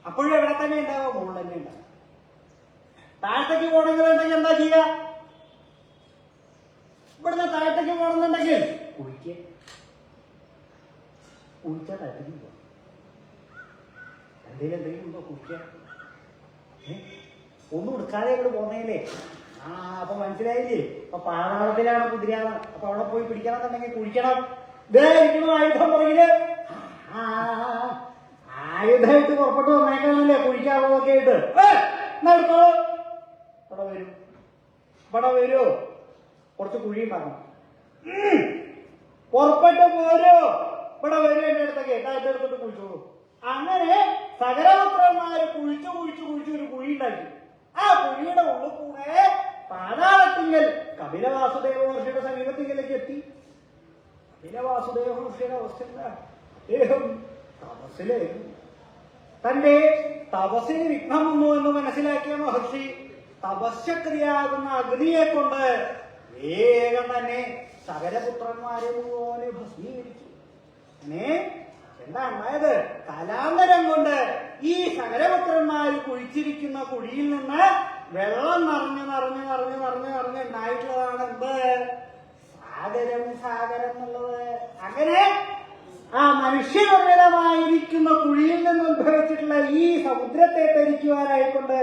അപ്പോഴും എവിടെ തന്നെ ഉണ്ടാവോ? മുകളിൽ തന്നെ ഉണ്ടാവും. താഴത്തേക്ക് പോകണമെങ്കിൽ എന്താ ചെയ്യാ? ഇവിടുന്ന് താഴത്തേക്ക് പോകണമെന്നുണ്ടെങ്കിൽ കുഴിക്കുക. കുഴിച്ചാൽ താഴത്തേക്ക് പോവാം. എന്തെങ്കിലും ഉണ്ടോ കുഴിക്കുക? ഒന്നും എടുക്കാതെ ഇവിടെ പോകുന്നേലേ. അപ്പൊ മനസ്സിലായില്ലേ? അപ്പൊ പാതാളത്തിലാണ് കുതിരാണ്. അപ്പൊ അവിടെ പോയി പിടിക്കണമെന്നുണ്ടെങ്കിൽ കുഴിക്കണം. ഇതായിരിക്കണം ആയുധം പുറകില്. ആയുധമായിട്ട് പുറപ്പെട്ടു വന്നേക്കാണല്ലേ കുഴിക്കാവുന്നതൊക്കെ ആയിട്ട്. നടക്കോ? ഇവിടെ വരും, ഇവിടെ വരുമോ? കുറച്ച് കുഴി ഉണ്ടാക്കണം. പുറപ്പെട്ട് പോരോ? ഇവിടെ വരും എന്റെ അടുത്തൊക്കെ. എന്റെ അടുത്തോട്ട് കുഴിച്ചോളൂ. അങ്ങനെ സകരപുത്രന്മാര് കുഴിച്ചു കുഴിച്ചു കുഴിച്ചു ഒരു കുഴി ഉണ്ടാക്കി. ആ കുഴിയുടെ ഉള്ളിൽ കൂടെ പാതാളത്തിങ്കൽ കപിലവാസുദേവ മഹർഷിയുടെ സമീപത്തിങ്കലേക്ക് എത്തി. കപിലവാസുദേവ മഹർഷിയുടെ അവസ്ഥ എന്താ? അദ്ദേഹം തപസ്സിലായിരുന്നു. തന്റെ തപസ്സിന് വിഘ്നം വന്നു എന്ന് മനസ്സിലാക്കിയ മഹർഷി തപസ്യക്രിയാകുന്ന അഗ്നിയെ കൊണ്ട് വേഗം തന്നെ സകലപുത്രന്മാരെ മുഴുവനെ ഭസ്മീകരിച്ചു. അങ്ങനെ എന്താ ഉണ്ടായത്? കലാന്തരം കൊണ്ട് ഈ സകലപുത്രന്മാർ കുഴിച്ചിരിക്കുന്ന കുഴിയിൽ നിന്ന് വെള്ളം നിറഞ്ഞു നിറഞ്ഞു നിറഞ്ഞു നിറഞ്ഞു നിറഞ്ഞ് ഉണ്ടായിട്ടുള്ളതാണ് എന്ത്? സാഗരം. സാഗരം എന്നുള്ളത്. അങ്ങനെ ആ മനുഷ്യനിർമ്മിതമായിരിക്കുന്ന കുഴിയിൽ നിന്ന് ഉത്ഭവിച്ചിട്ടുള്ള ഈ സമുദ്രത്തെ ധരിക്കുവാനായിക്കൊണ്ട്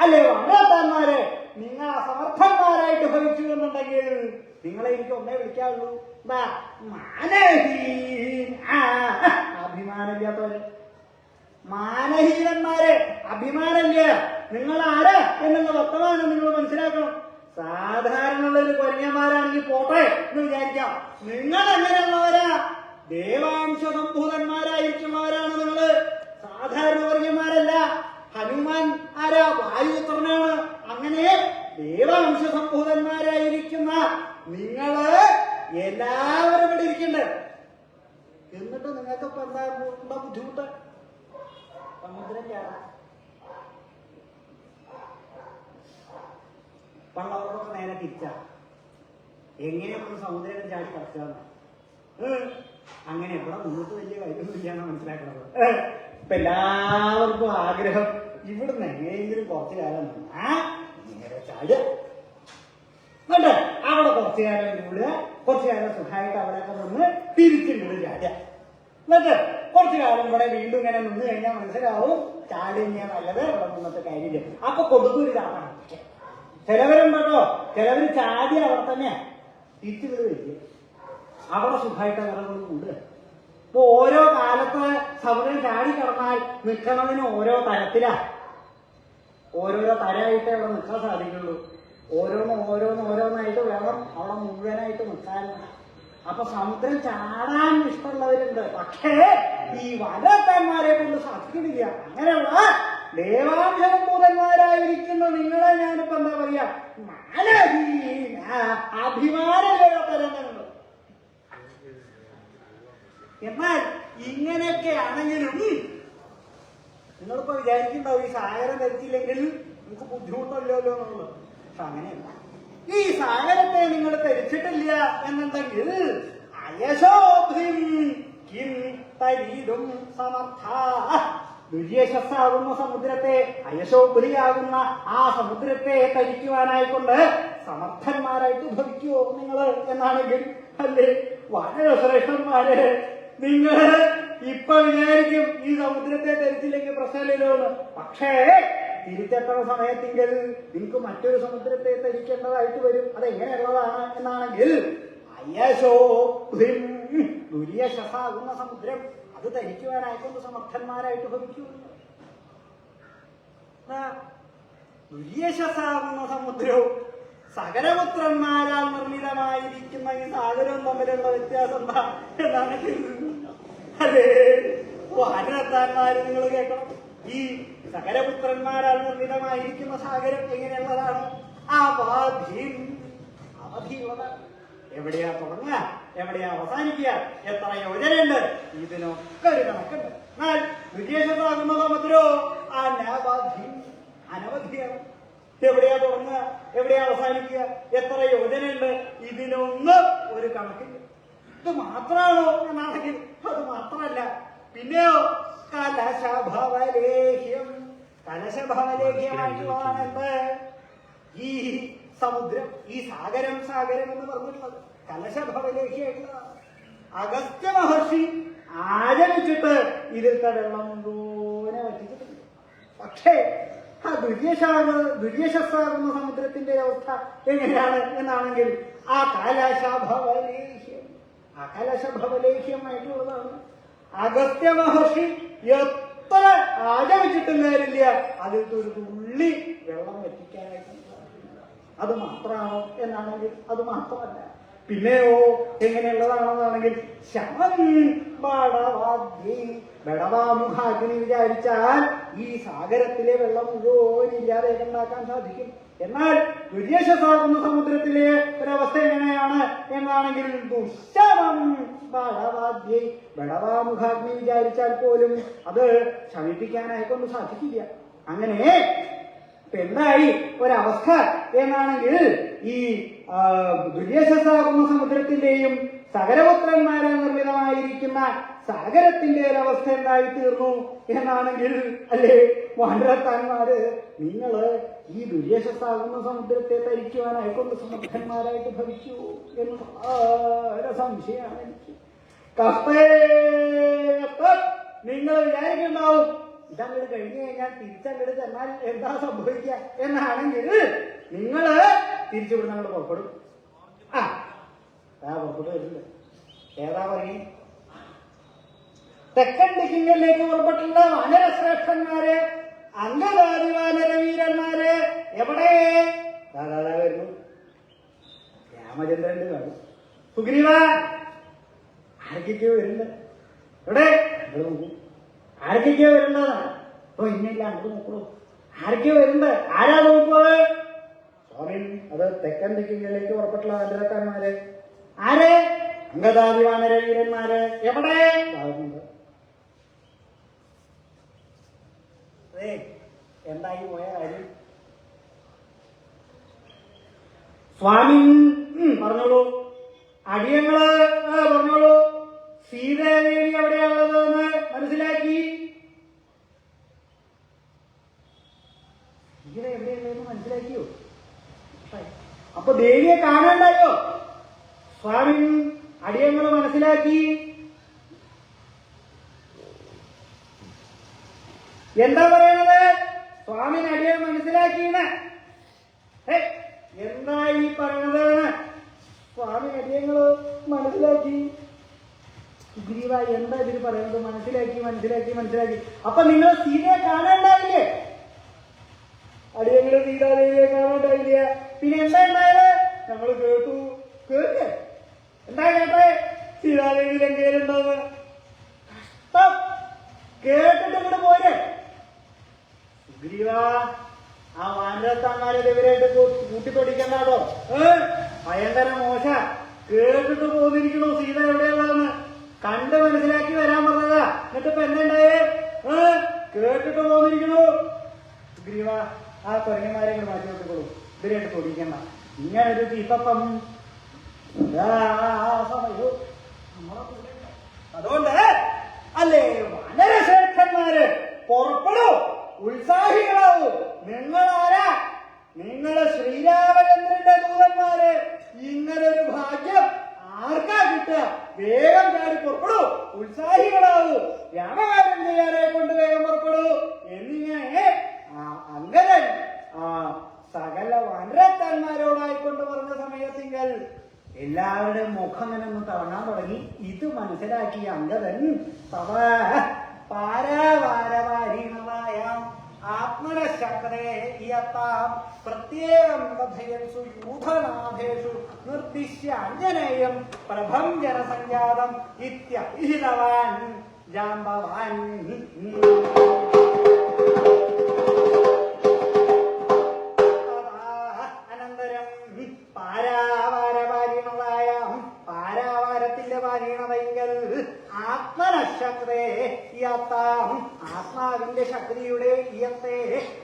അല്ലേ വണ്ണത്താന്മാരെ നിങ്ങൾ അസമർത്ഥന്മാരായിട്ട് ഭവിച്ചു എന്നുണ്ടെങ്കിൽ നിങ്ങളെ എനിക്ക് ഒന്നേ വിളിക്കാവുള്ളൂ. എന്താ? മാനഹീൻ. അഭിമാനമില്ലാത്തവര്, മാനഹീനന്മാരെ, അഭിമാനമില്ല. നിങ്ങൾ ആരാ എന്നുള്ള വർത്തമാനം നിങ്ങൾ മനസ്സിലാക്കണം. സാധാരണ ഒരു കൊരങ്ങന്മാരാണെങ്കിൽ പോട്ടെ എന്ന് വിചാരിക്കാം. നിങ്ങൾ എങ്ങനെയുള്ളവരാ? ദേവാംശ സംഭൂതന്മാരായിരിക്കുന്നവരാണ് നിങ്ങള്. സാധാരണ വർഗന്മാരല്ല. ഹനുമാൻ ആരാ? വായുപുത്രനാണ്. അങ്ങനെ ദേവാംശ സംഭൂതന്മാരായിരിക്കുന്ന നിങ്ങള് എല്ലാവരും ഇവിടെ ഇരിക്കണ്ടേ? എന്നിട്ട് നിങ്ങൾക്ക് ഇപ്പൊ എന്താ ബുദ്ധിമുട്ട്? സമുദ്രം ചാടാൻ പള്ളവരോടൊക്കെ നേരെ തിരിച്ചാ എങ്ങനെയാണ് സമുദ്രം ചാടി കടക്കുക? അങ്ങനെ എവിടെ മുന്നോട്ട് വലിയ കാര്യമൊന്നുമില്ല എന്നാണ് മനസ്സിലാക്കുന്നത്. ഇപ്പൊ എല്ലാവർക്കും ആഗ്രഹം ഇവിടുന്ന് എങ്ങനെയെങ്കിലും കുറച്ചു കാലം നിന്നാ നേരെ ചാടുക, എന്നിട്ട് അവിടെ കുറച്ചു കാലം കൂടുക, കുറച്ചു കാലം സുഖമായിട്ട് അവിടെയൊക്കെ നിന്ന് തിരിച്ചിങ്ങോട്ട് ചാടുക, എന്നിട്ട് കുറച്ചു കാലം ഇവിടെ വീണ്ടും ഇങ്ങനെ നിന്ന് കഴിഞ്ഞാൽ മനസ്സിലാവും ചാടി തന്നെയാണ് നല്ലത്, അവിടെ നിന്നത്തെ കാര്യമില്ല. അപ്പൊ കൊടുത്തൊരു ചാടാണ്. ചിലവരുണ്ടോ, ചിലവര് ചാടി അവിടെ തന്നെയാ തിരിച്ചിട്ട് വരിക, അവിടെ സുഖമായിട്ട് അങ്ങനെ കൂടുക. ഇപ്പൊ ഓരോ കാലത്ത് സമുദ്രം ചാടി കിടന്നാൽ നിൽക്കണതിന് ഓരോ തരത്തിലാ, ഓരോരോ തരമായിട്ടേ അവിടെ നിൽക്കാൻ സാധിക്കുള്ളൂ. ഓരോന്നായിട്ട് വേണം അവിടെ മുഴുവനായിട്ട് നിൽക്കാൻ. അപ്പൊ സമുദ്രം ചാടാൻ ഇഷ്ടമുള്ളവരുണ്ട്, പക്ഷേ ഈ വനത്താന്മാരെ കൊണ്ട് സാധിക്കുന്നില്ല. അങ്ങനെയുള്ള ദേവാംശഭൂതന്മാരായിരിക്കുന്ന നിങ്ങളെ ഞാനിപ്പോ എന്താ പറയാ, അഭിമാനമുണ്ട്. എന്നാൽ ഇങ്ങനെയൊക്കെ ആണെങ്കിലും നിങ്ങളിപ്പോ വിചാരിക്കുന്നുണ്ടാവും ഈ സാഗരം ധരിച്ചില്ലെങ്കിൽ നമുക്ക് ബുദ്ധിമുട്ടല്ലോ എന്നുള്ളത്. പക്ഷെ അങ്ങനെയല്ല. ഈ സാഗരത്തെ നിങ്ങൾ ധരിച്ചിട്ടില്ല എന്നുണ്ടെങ്കിൽ അയശോഭിം കിം തരീതും സമർത്ഥ, ദുര്യശസ്സാകുന്ന സമുദ്രത്തെ, അയശോഭരിയാകുന്ന ആ സമുദ്രത്തെ ധരിക്കുവാനായിക്കൊണ്ട് സമർത്ഥന്മാരായിട്ട് ഭവിക്കുവോ നിങ്ങൾ എന്നാണെങ്കിൽ? അല്ലേ വളരെ ശ്രേഷ്ഠന്മാരെ, നിങ്ങള് ഇപ്പൊ വിചാരിക്കും ഈ സമുദ്രത്തെ ധരിച്ചില്ലെങ്കിൽ പ്രശ്നമില്ലല്ലോ എന്ന്. പക്ഷേ തിരിച്ചെത്തുന്ന സമയത്തെങ്കിൽ നിങ്ങൾക്ക് മറ്റൊരു സമുദ്രത്തെ ധരിക്കേണ്ടതായിട്ട് വരും. അതെങ്ങനെയുള്ളതാണ് എന്നാണെങ്കിൽ അയശോഭിം, ദുര്യശസാകുന്ന സമുദ്രം, അത് ധരിക്കുവാനായിക്കൊണ്ട് സമർത്ഥന്മാരായിട്ട് ഭവിക്കുന്നു. ദുര്യശസാകുന്ന സമുദ്രവും സകലപുത്രന്മാരാൽ നിർമ്മിതമായിരിക്കുന്ന ഈ സാഗരവും തമ്മിലുള്ള വ്യത്യാസം എന്താ എന്നാണ്? അതെ, വാനത്താന്മാര് നിങ്ങൾ കേൾക്കണം. ഈ സകലപുത്രന്മാരാൽ നിർമ്മിതമായിരിക്കുന്ന സാഗരം എങ്ങനെയുള്ളതാണ്? അവധിം, അവധിയുള്ളത്. എവിടെയാ തുടങ്ങുക, എവിടെയാ അവസാനിക്കുക, എത്ര യോജനയുണ്ട്, ഇതിനൊക്കെ ഒരു കണക്കുണ്ട്. എന്നാൽ വിദേശത്താകുന്ന സമുദ്രോ അനവധി, അനവധിയാണ്. എവിടെയാ തുടങ്ങുക, എവിടെയാ അവസാനിക്കുക, എത്ര യോജനയുണ്ട്, ഇതിനൊന്നും ഒരു കണക്കില്ല. ഇത് മാത്രമാണോ എന്നാണെങ്കിൽ അത് മാത്രമല്ല. പിന്നെയോ കലശഭവലേഹ്യം, കലശഭവലേഹ്യമായിട്ടുള്ളതാണ് എന്ത്? ഈ സമുദ്രം, ഈ സാഗരം, സാഗരം എന്ന് പറഞ്ഞിട്ടുള്ളത് കലശഭവലേഹ്യമായിട്ടുള്ളതാണ്. അഗസ്ത്യ മഹർഷി ആചരിച്ചിട്ട് ഇതിലത്തെ വെള്ളം മുഴുവനെ വറ്റിച്ചിട്ടുണ്ട്. പക്ഷേ ആ ദുര്യശസ്സാകുന്ന സമുദ്രത്തിന്റെ അവസ്ഥ എങ്ങനെയാണ് എന്നാണെങ്കിൽ ആ കലശഭവലേഹ്യം, ആ കലശഭവലേഹ്യമായിട്ടുള്ളതാണ്. അഗസ്ത്യ മഹർഷി എത്ര ആചരിച്ചിട്ടും കാര്യമില്ല, അതിലത്തെ ഒരു തുള്ളി വെള്ളം വറ്റിക്കാനായിട്ട്. അത് മാത്രമാണോ എന്നാണെങ്കിൽ അത് മാത്രമല്ല. പിന്നെയോ എങ്ങനെയുള്ളതാണെന്നാണെങ്കിൽ ശമം ബടവാമുഖാഗ്നി വിചാരിച്ചാൽ ഈ സാഗരത്തിലെ വെള്ളം മുഴുവൻ ഇല്ലാതെ ഉണ്ടാക്കാൻ സാധിക്കും. എന്നാൽ ദുര്യശസാകുന്ന സമുദ്രത്തിലെ ഒരവസ്ഥ എങ്ങനെയാണ് എന്നാണെങ്കിൽ ദുശമം ബടവാദ്യൈ, ബടവാമുഖാഗ്നി വിചാരിച്ചാൽ പോലും അത് ശമിപ്പിക്കാനായിക്കൊണ്ട് സാധിക്കില്ല. അങ്ങനെ എന്തായി ഒരവസ്ഥ എന്നാണെങ്കിൽ ഈ ദുര്യശസാകുന്ന സമുദ്രത്തിന്റെയും സകലപുത്രന്മാരാൽ നിർമ്മിതമായിരിക്കുന്ന സാഗരത്തിന്റെ ഒരവസ്ഥ എന്തായി തീർന്നു എന്നാണെങ്കിൽ, അല്ലേ വാനരത്താന്മാര്, നിങ്ങള് ഈ ദുര്യശസാകുന്ന സമുദ്രത്തെ തരിക്കുവാനായിക്കൊണ്ട് സമർത്ഥന്മാരായിട്ട് ഭവിച്ചു എന്ന് വളരെ സംശയമാണ് എനിക്ക്. നിങ്ങൾ വിചാരിക്കുന്നുണ്ടാവും ഇതങ്ങോട്ട് കഴിഞ്ഞു കഴിഞ്ഞാൽ തിരിച്ചങ്ങോട്ട് ചെന്നാൽ എന്താ സംഭവിക്കുക എന്നാണെങ്കിൽ, നിങ്ങള് തിരിച്ചുവിടുന്ന അങ്ങോട്ട് പുറപ്പെടും. പുറപ്പെട്ടു വരുന്നുണ്ട്. ഏതാ പറയും? തെക്കൻ ദിക്കിങ്ങളിലേക്ക് പുറപ്പെട്ടുള്ള വാനരശ്രേഷ്ഠന്മാര്, അംഗദാദി വാനരവീരന്മാര് എവിടെ? വരുന്നു. രാമചന്ദ്രന്റെ കാണും. സുഗ്രീവ ആരൊക്കെയോ വരുന്നുണ്ട്. എവിടെ? ഇവിടെ നോക്കൂ. ആരൊക്കെയോ വരുന്നതാണ്. ഇന്നില്ല, അങ്ങോട്ട് നോക്കണോ? ആരൊക്കെയോ വരുന്നുണ്ട്. ആരാ നോക്കുന്നത്? സ്വാമി, അത് തെക്കൻ ദിക്കിങ്ങളിലേക്ക് പുറപ്പെട്ടുള്ള വാനരക്കാന്മാര്. ആര്? അംഗദാദി വാനരവീരന്മാര്. എവിടെ? എന്തായി പോയ കാര്യം? സ്വാമി പറഞ്ഞോളൂ. അടിയങ്ങള് പറഞ്ഞോളൂ. സീതാദേവി എവിടെയാണുള്ളതെന്ന് മനസ്സിലാക്കി. സീത എവിടെയുള്ളതെന്ന് മനസ്സിലാക്കിയോ? അപ്പൊ ദേവിയെ കാണണ്ടായോ? സ്വാമി അടിയങ്ങള് മനസ്സിലാക്കി. എന്താ പറയണത്? സ്വാമിന് അടിയൻ മനസ്സിലാക്കിയാണ്. എന്താ ഈ പറയണത്? സ്വാമി അടിയങ്ങള് മനസ്സിലാക്കി. സുഗ്രീവ, എന്താ ഇതിന് പറയുന്നത്? മനസ്സിലാക്കി. അപ്പൊ നിങ്ങൾ സീതയെ കാണാണ്ടായില്ലേ? അടിയങ്ങള് സീതാദേവിയെ കാണാണ്ടായില്ല. പിന്നെ എന്താ ഉണ്ടായത്? ഞങ്ങള് കേട്ടു. എന്താ കേട്ടെ? സീതാദേവി ലങ്കയിലുണ്ടാവുക. കേട്ടിട്ട് ഇങ്ങോട്ട് പോരെ. സുഗ്രീവ, ആ വാനരത്താന്മാരെ ഇവരായിട്ട് കൂട്ടിത്തൊടിക്കണ്ടോ? ഭയങ്കര മോശ. കേട്ടിട്ട് പോന്നിരിക്കണു സീത എവിടെയുള്ളതെന്ന്. കണ്ട് മനസ്സിലാക്കി വരാൻ പറഞ്ഞതാ. എന്നിട്ട് ഇപ്പൊ എന്നുണ്ടായേ? കേട്ടിട്ട് പോന്നിരിക്കണു. സുഗ്രീവ, ആ കൊരങ്ങന്മാരെ മാറ്റി വിട്ടുകൊള്ളൂ. ഇവരായിട്ട് തൊടിക്കണ്ട. ഇങ്ങനൊരു തീപ്പം സമയവും നമ്മളെ കൂടെ. അതുകൊണ്ട് അല്ലേ വാനരശ്രേഷ്ഠന്മാര് പുറപ്പെടൂ, ഉത്സാഹികളാവൂ. നിങ്ങളാരാ? നിങ്ങള് ശ്രീരാമചന്ദ്രന്റെ ദൂതന്മാര്. ഇങ്ങനൊരു ഭാഗ്യം ആർക്കാ കിട്ടുക? വേഗം ചാടി പുറപ്പെടൂ, ഉത്സാഹികളാവൂ. രാമകാര്യം ചെയ്യാനെ കൊണ്ട് വേഗം പുറപ്പെടൂ എന്നിങ്ങനെ അംഗദൻ സകല വാനരത്താന്മാരോടായിക്കൊണ്ട് പറഞ്ഞ സമയത്തിങ്കൽ എല്ലാവരുടെയും മുഖം അങ്ങനെ ഒന്ന് തവണാൻ തുടങ്ങി. ഇത് മനസ്സിലാക്കിയ അംഗദൻ തവ പാരാവാരവാരീണവായാം ആത്മനശക്രേ യത്താം പ്രത്യേകം കഥയൻസു യൂഥനാഥേഷു നിർദ്ദിശ്യ അഞ്ജനേയം പ്രഭം ജനസഞ്ജാതം ഇത്യഹിതവാൻ ജാംബവാൻ. അനന്തരം പാരാവാരത്തിന്റെ വാരീണതയെങ്കിൽ ആത്മനശക്രേ യത്താം ആത്മാവിന്റെ ശക്തിയുടെ ഇയത്തെ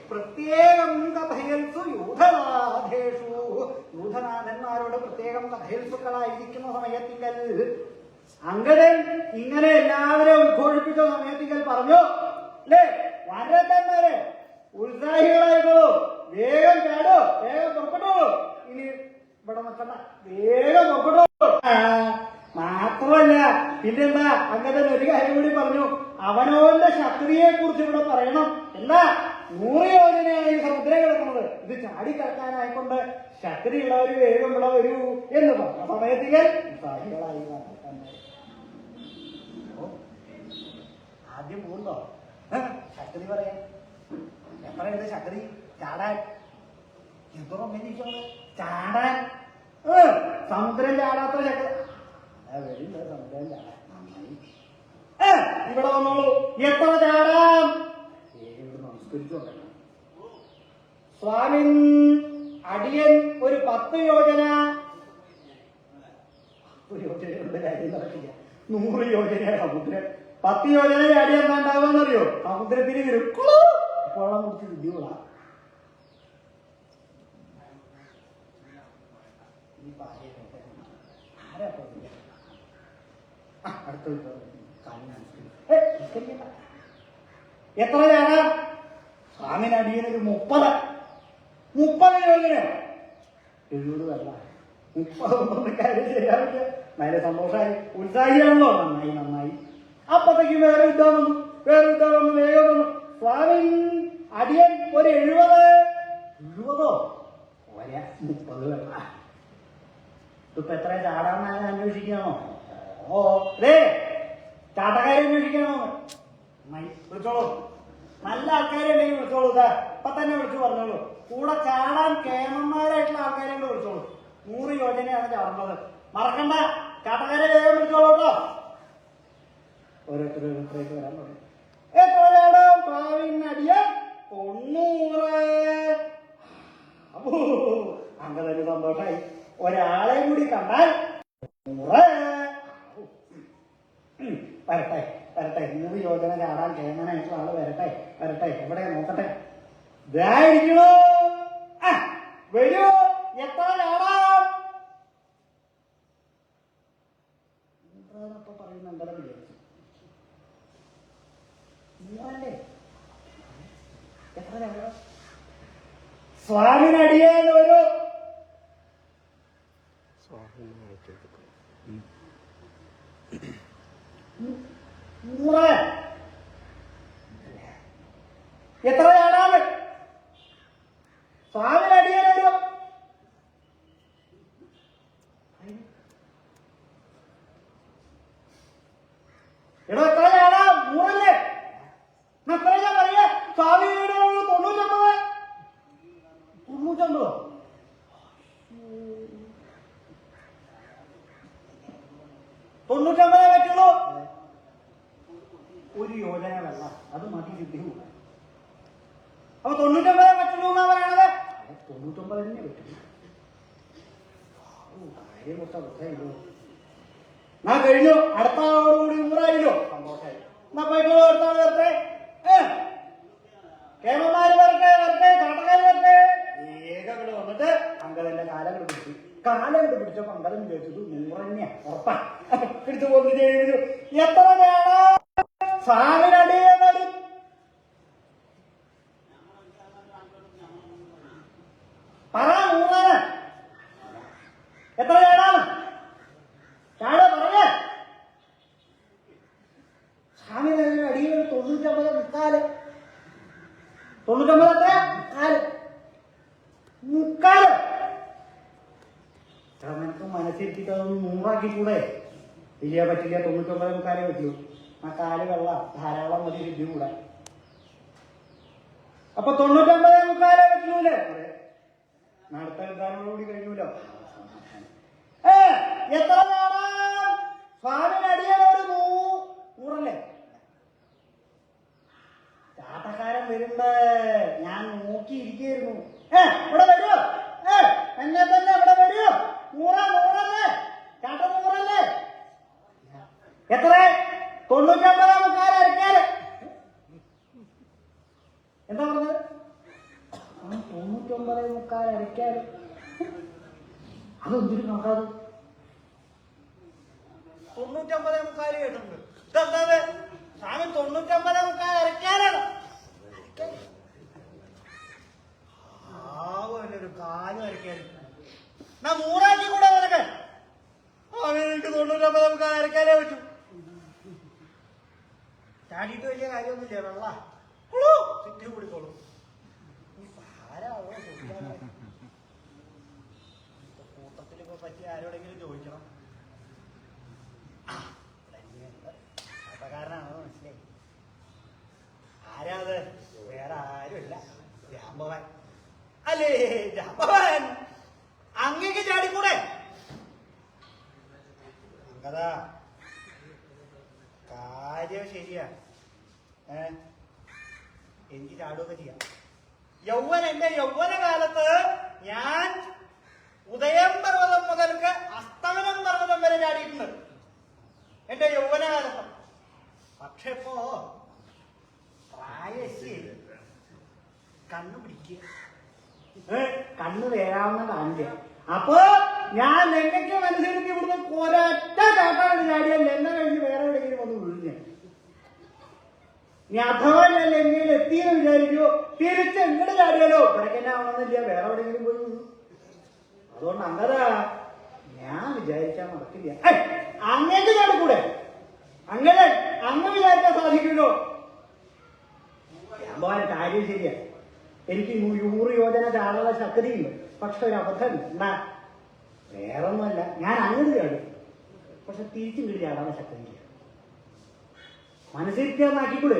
പ്രത്യേകം കഥയൽസു യൂഥനാഥേഷു യൂഥനാഥന്മാരോട് പ്രത്യേകം കഥയൽസുക്കളായിരിക്കുന്ന സമയത്തിങ്കൽ അംഗദൻ ഇങ്ങനെ എല്ലാവരെയും ഉദ്ഘോഷിപ്പിച്ച സമയത്തിങ്കൽ പറഞ്ഞു, അല്ലേ വാനരന്മാരെ ഉത്സാഹികളായിക്കോളൂ, വേഗം ചാടോ, വേഗം പുറപ്പെട്ടോളൂ. ഇനി ഇവിടെ നിൽക്കണ്ട, വേഗം പുറപ്പെട്ടോളൂ. മാത്രമല്ല പിന്നെന്താ, അങ്ങനെ ഒരു കാര്യം കൂടി പറഞ്ഞു. അവനവന്റെ ശക്തിയെ കുറിച്ച് ഇവിടെ പറയണം. എന്താ 100 യോജനയാണ് ഈ സമുദ്രം കിടക്കുന്നത്. ഇത് ചാടിക്കിടക്കാനായിക്കൊണ്ട് ശക്തിയുള്ളവര് വേഗം ഇവിടെ വരൂ എന്ന് പറഞ്ഞ സമയത്തില് ഉത്സാഹികളായി. ആദ്യം പോകുന്നോ ശക്തി പറയാൻ? എത്രയുണ്ട് ശക്തി ചാടാൻ? എന്തോ അമ്മേനിക്കുന്നത് ചാടാൻ? സമുദ്രം ചാടാത്ത ശക്തി വരുന്നുണ്ട്. സമുദ്രം ചാടാൻ നന്നായി. ഇവിടെ വന്നോളൂ. എത്ര ചാടാം? നമസ്കരിച്ചോണ്ടല്ലോ സ്വാമി. അടിയൻ ഒരു 10 യോജന. 10 യോജനയുടെ കാര്യം നടക്കില്ല. 100 യോജന സമുദ്രം. 10 യോജന ചാടിയാൽ എന്താ ഉണ്ടാവുമെന്നറിയോ? സമുദ്രത്തിന് വരും. വെള്ളം കുടിച്ച് ബുദ്ധിമുട്ടാ. എത്ര ചാടാം? സ്വാമിനടിയനൊരു 30 യോജന. 70 വല്ല 30 കാര്യം ശരിയാവില്ല. നല്ല സന്തോഷമായി, ഉത്സാഹിയാണല്ലോ. നന്നായി. അപ്പത്തേക്കും വേറെ യുദ്ധം വന്നു. വേഗം വന്നു. സ്വാമി അടിയൻ ഒരു 70 പോരാ, 30 വല്ല. ഇപ്പൊ എത്ര ചാടാന്ന് അന്വേഷിക്കണോ? ചാട്ടക്കാരെ അന്വേഷിക്കണോ? വിളിച്ചോളൂ. നല്ല ആൾക്കാരെ ഉണ്ടെങ്കിൽ വിളിച്ചോളൂ. ഇപ്പൊ തന്നെ വിളിച്ചു പറഞ്ഞോളൂ. കൂടെ ചാടാൻ കേമന്മാരായിട്ടുള്ള ആൾക്കാരെ കൊണ്ട് വിളിച്ചോളൂ. 100 യോജനയാണ് ചാടുന്നത്. മറക്കണ്ട, ചാട്ടക്കാരെ വേഗം വിളിച്ചോളൂ കേട്ടോ. ഓരോരുത്തരേക്ക് വരാൻ തുടങ്ങി. എത്ര ചാടാം? പ്രാവിനടിയൻ 90. അങ്ങനെ സന്തോഷായി. ഒരാളെ കൂടി കണ്ടാൽ 100. വരട്ടെ 100 യോജന ചാടാൻ കേമനായിട്ടുള്ള ആള് വരട്ടെ. എവിടെ നോക്കട്ടെ. ഇതായിരിക്കണോ? വരൂ. എത്ര ചാടാം? ഇപ്പൊ പറയുന്ന എന്താ വിചാരിച്ചു? 100 എത്ര ചാടാം? സ്വാമിനടിയാൻ ഒരു എത്ര ചാടാണ്? സ്വാമിനടിയാനോ എടോ എത്ര ചാടാം? 100 എത്ര ഞാൻ പറയാ? സ്വാമിയുടെ 99. 99 പറ്റുള്ളൂ. 1 യോജന വെള്ള, അത് മതി സിദ്ധി. അപ്പൊ 99 പറ്റുള്ളൂ എന്നാ പറയണത്. 99 തന്നെ പറ്റുള്ളൂ. കാര്യം ഞാൻ കഴിഞ്ഞു. അടുത്ത ആളോടുകൂടി 100 സന്തോഷമായി. എന്നാ പോയിക്കോളൂ. അടുത്ത ആൾ വരട്ടെ. കേമന്മാര് വരട്ടെ. ചാട്ടക്കാര് വരട്ടെ. വേഗം വന്നിട്ട് അങ്കദന്റെ കാലം പിടിച്ചപ്പോ അങ്കദം ചോദിച്ചത് 100 തന്നെയാ, ഉറപ്പാ. പിടിച്ചു പോന്നു ചെയ്തു. എത്ര വേണം? സ്വാമിനടിയനടി പറ. 100. എത്ര ചാടാണ്? ചാട പറഞ്ഞ. സ്വാമിനടിയൻ 99 മുക്കാല്. 99 എത്ര? മുക്കാല്. നിനക്ക് മനസ്സിരുത്തിട്ട് അതൊന്ന് 100 കൂടെ? ഇല്ല, പറ്റില്ല. 99 മുക്കാലേ പറ്റൂ. ആ കാല് വെള്ള ധാരാളം മതി സിദ്ധി കൂടെ. അപ്പൊ 99 മുക്കാലേ പറ്റൂലേ? അടുത്ത വിധാനങ്ങളോടി കഴിഞ്ഞൂലോ. എത്ര ചാടാം? സ്വാമിനടിയൻ ഒരു 100. ചാട്ടക്കാരൻ വരുമ്പോ ഞാൻ നോക്കിയിരിക്കുന്നു. ഇവിടെ വരുമോ? എന്നെ തന്നെ ഇവിടെ വരുമോ? 100 ചാട്ടം 100. എത്ര? 99 മുക്കാൽ അരക്കാല്. എന്താ പറഞ്ഞത്? 99 മുക്കാൽ അരക്കാല്. അതെന്തിനു നോക്കാതെ? 99 മുക്കാൽ കേട്ടിട്ടുണ്ട്. ഇതെന്താ? സ്വാമി 99 മുക്കാൽ അരക്കാലാണ്. ഒരു കാലും അരക്കാലും 100 കൂടെ നിനക്ക്. എനിക്ക് 99 മുക്കാൽ അരക്കാലേ പറ്റൂ. ചാടിയിട്ട് വലിയ കാര്യമൊന്നുമില്ല. വെള്ള ചുറ്റി കൂടിക്കോളൂ. കൂട്ടത്തിൽ ഇപ്പൊ പറ്റി ആരോടെങ്കിലും ചോദിക്കണം. ചാട്ടക്കാരനാണോ മനസ്സിലായി? ആരാ അത്? വേറെ ആരുമില്ല, ജാമ്പവാൻ. അല്ലേ ജാമ്പവാൻ, അങ്ങേക്ക് ചാടിക്കൂടെ? അങ്കദാ, കാര്യം ശരിയാ. എനിക്ക് ചാടുകയൊക്കെ ചെയ്യാം. എന്റെ യൗവനകാലത്ത് ഞാൻ ഉദയം പർവ്വതം മുതൽക്ക് അസ്തമനം പർവ്വതം വരെ ചാടിയിട്ടുണ്ട് എന്റെ യൗവനകാലത്ത്. പക്ഷെ ഇപ്പോ പ്രായശി കണ്ണു പിടിക്കുക, കണ്ണ് വേരാവുന്ന കാണില്ല. അപ്പൊ ഞാൻ ലങ്കയ്ക്ക് മനസ്സിലേക്ക് ഇവിടുന്ന് ഒരൊറ്റ ചാട്ടാണ് ചാടിയാൽ ലങ്ക കഴിഞ്ഞ് വേറെ എവിടെയെങ്കിലും വന്ന് വീഴും ഞാൻ. ഇനി അഥവാ ഞാൻ ലങ്കയിൽ എത്തിയെന്ന് വിചാരിക്കുമോ തിരിച്ച് എങ്ങോട്ട് ചാടിയാലോ കിടക്കന്നെ ആവണമെന്നില്ല, വേറെ എവിടെയെങ്കിലും പോയി വീഴും. അതുകൊണ്ട് അങ്ങനെ ഞാൻ വിചാരിക്കാൻ നടക്കില്ല. അങ്ങേക്ക് ചാടിക്കൂടെ? അങ്ങനെ അങ്ങ് വിചാരിക്കാൻ സാധിക്കുമല്ലോ. ഞാൻ പോകാൻ കാര്യം ശരിയാ, എനിക്ക് 100 യോജന ചാടാനുള്ള ശക്തിയുണ്ട്. പക്ഷെ ഒരു അബദ്ധം എന്താ, വേറൊന്നുമല്ല, ഞാൻ അങ്ങോട്ട് ചാടും, പക്ഷെ തിരിച്ചു വീട് ചാടാനുള്ള ശക്തിയില്ല. മനസ്സിരിക്കാന്നാക്കിക്കൂടെ?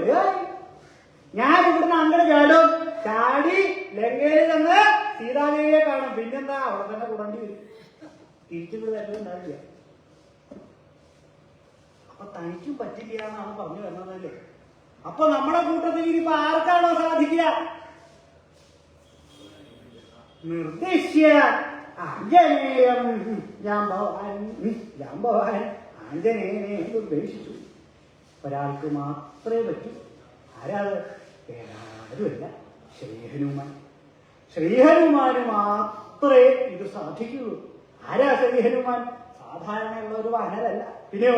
ഞാൻ ഇവിടുന്ന് അങ്ങോട്ട് ചാടും, ചാടി ലങ്കയിൽ നിന്ന് സീതാദേവിയെ കാണും, പിന്നെന്താ അവിടെ തന്നെ കൂടേണ്ടി വരും, തിരിച്ചു വീട് വരലുണ്ടാവില്ല. അപ്പൊ തനിക്കും പറ്റില്ല എന്നാണ് പറഞ്ഞു വരുന്നതല്ലേ. അപ്പൊ നമ്മുടെ കൂട്ടത്തിൽ ഇനിയിപ്പോ ആർക്കാണോ സാധിക്കുക? നിർദ്ദിശ്യ ആഞ്ജനേയം ജാംബവാൻ ആഞ്ജനേയനെ നിർദ്ദേശിച്ചു. ഒരാൾക്ക് മാത്രമേ പറ്റൂ. ആരാത്? വേറാരുമല്ല, ശ്രീഹനുമാൻ. ശ്രീഹനുമാന് മാത്രമേ ഇത് സാധിക്കുള്ളൂ. ആരാ ശ്രീഹനുമാൻ? സാധാരണയുള്ള ഒരു വാനരല്ല, പിന്നെയോ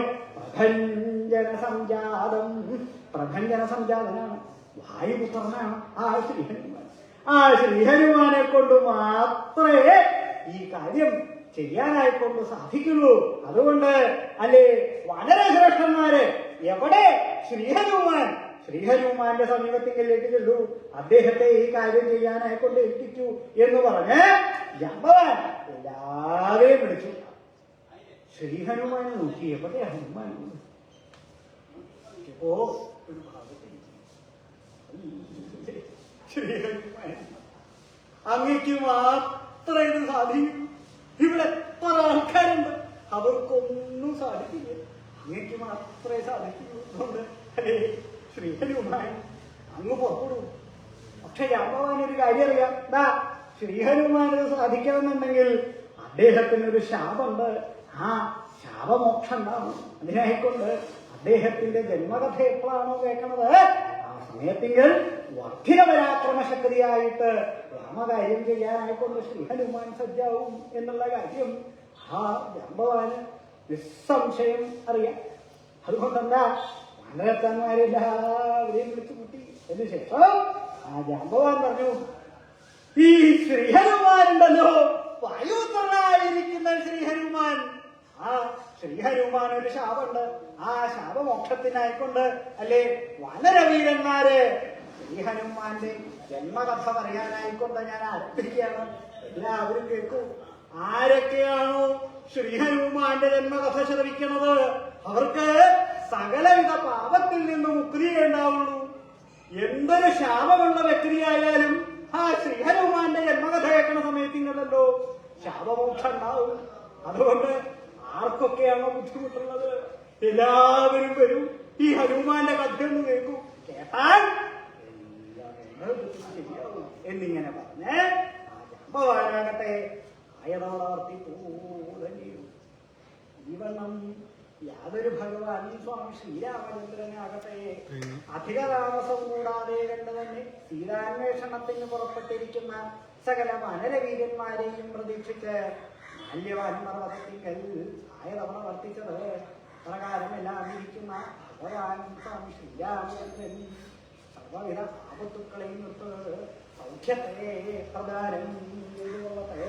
പ്രഭഞ്ജന സംജാതനാണ്, വായുപുത്രനാണ് ആ ശ്രീഹനുമാൻ. ആ ശ്രീഹനുമാനെ കൊണ്ട് മാത്രമേ ഈ കാര്യം ചെയ്യാനായിക്കൊണ്ട് സാധിക്കുള്ളൂ. അതുകൊണ്ട് അല്ലേ വാനരശ്രേഷ്ഠന്മാര്, എവിടെ ശ്രീഹനുമാൻ? ശ്രീഹനുമാന്റെ സമീപത്തേക്കിലേക്ക് ചെല്ലൂ, അദ്ദേഹത്തെ ഈ കാര്യം ചെയ്യാനായിക്കൊണ്ട് എത്തിച്ചു എന്ന് പറഞ്ഞ് ജാംബവാൻ എല്ലാവരെയും വിളിച്ചു. ശ്രീഹനുമാനെ നോക്കി, എവിടെ ഹനുമാൻ? ഓ ഒരു ഭാഗത്ത് ശ്രീഹനുമാൻ, അങ്ങക്ക് മാത്രമേ ഇത് സാധിക്കൂ. ഇവിടെ എത്ര ആൾക്കാരുണ്ട്, അവർക്കൊന്നും സാധിക്കില്ല, അങ്ങക്ക് മാത്രമേ സാധിക്കൂ. അതുകൊണ്ട് അല്ലേ ശ്രീഹനുമാൻ അങ്ങ് പുറപ്പെടും. പക്ഷെ ജാംബവാൻ ഒരു കാര്യം അറിയാം, ശ്രീഹനുമാൻ ഇത് സാധിക്കണമെന്നുണ്ടെങ്കിൽ അദ്ദേഹത്തിനൊരു ശാപമുണ്ട്. ആ ശാപമോക്ഷം ഉണ്ടാവും. അതിനായിക്കൊണ്ട് അദ്ദേഹത്തിന്റെ ജന്മകഥ എപ്പോഴാണോ കേൾക്കണത്, ആ സമയത്തെങ്കിൽ വർദ്ധിത പരാക്രമശക്തിയായിട്ട് രാമകാര്യം ചെയ്യാനായിക്കൊണ്ട് ശ്രീഹനുമാൻ സജ്ജാവും എന്നുള്ള കാര്യം ആ ജാംബവാന് നിസ്സംശയം അറിയാം. അതുകൊണ്ടെന്താ വാനരത്താന്മാരെല്ലാവരെയും വിളിച്ചു കൂട്ടി. അതിനുശേഷം ആ ജാംബവാൻ പറഞ്ഞു, ഈ ശ്രീഹനുമാനുണ്ടല്ലോ, വായുപുത്രനായിരിക്കുന്ന ശ്രീഹനുമാൻ, ആ ശ്രീഹനുമാൻ ഒരു ശാപമുണ്ട്. ആ ശാപമോക്ഷത്തിനായിക്കൊണ്ട് അല്ലേ വാനരവീരന്മാര് ശ്രീഹനുമാന്റെ ജന്മകഥ പറയാനായിക്കൊണ്ട് ഞാൻ ആരംഭിക്കുകയാണ്. എല്ലാവരും കേൾക്കൂ. ആരൊക്കെയാണോ ശ്രീഹനുമാന്റെ ജന്മകഥ ശ്രവിക്കുന്നത് അവർക്ക് സകലവിധ പാപത്തിൽ നിന്ന് മുക്തിയേ ഉണ്ടാവുള്ളൂ. എന്തൊരു ശാപമുള്ള വ്യക്തിയായാലും ആ ശ്രീഹനുമാന്റെ ജന്മകഥ കേൾക്കുന്ന സമയത്തിങ്ങല്ലോ ശാപമോക്ഷം ഉണ്ടാവും. അതുകൊണ്ട് ആർക്കൊക്കെയാണോ ബുദ്ധിമുട്ടുള്ളത് എല്ലാവരും വരും, ഈ ഹനുമാന്റെ കഥയൊന്ന് കേൾക്കൂ, കേട്ടാൽ ശരിയാവും എന്നിങ്ങനെ പറഞ്ഞ് ആ ജാംബവാനാകട്ടെ ആയതാളാർത്തി പോലെയും ജീവനം യാതൊരു ഭഗവാൻ സ്വാമി ശ്രീരാമചന്ദ്രനാകട്ടെ അധിക താമസം കൂടാതെ കണ്ട് തന്നെ സീതാന്വേഷണത്തിന് പുറപ്പെട്ടിരിക്കുന്ന സകല വാനരവീരന്മാരെയും പ്രതീക്ഷിച്ച് മാല്യവാൻ പർവ്വതത്തിങ്കൽ ആയതവണ വർത്തിച്ചത് പ്രകാരമെല്ലാം ഇരിക്കുന്ന ഭഗവാൻ സ്വാമി ശ്രീരാമചന്ദ്രൻ സർവവിധ ആപത്തുക്കളെയും നിർത്തുന്നത് സൗഖ്യത്തെ പ്രദാനം ചെയ്തുകൊള്ളട്ടെ.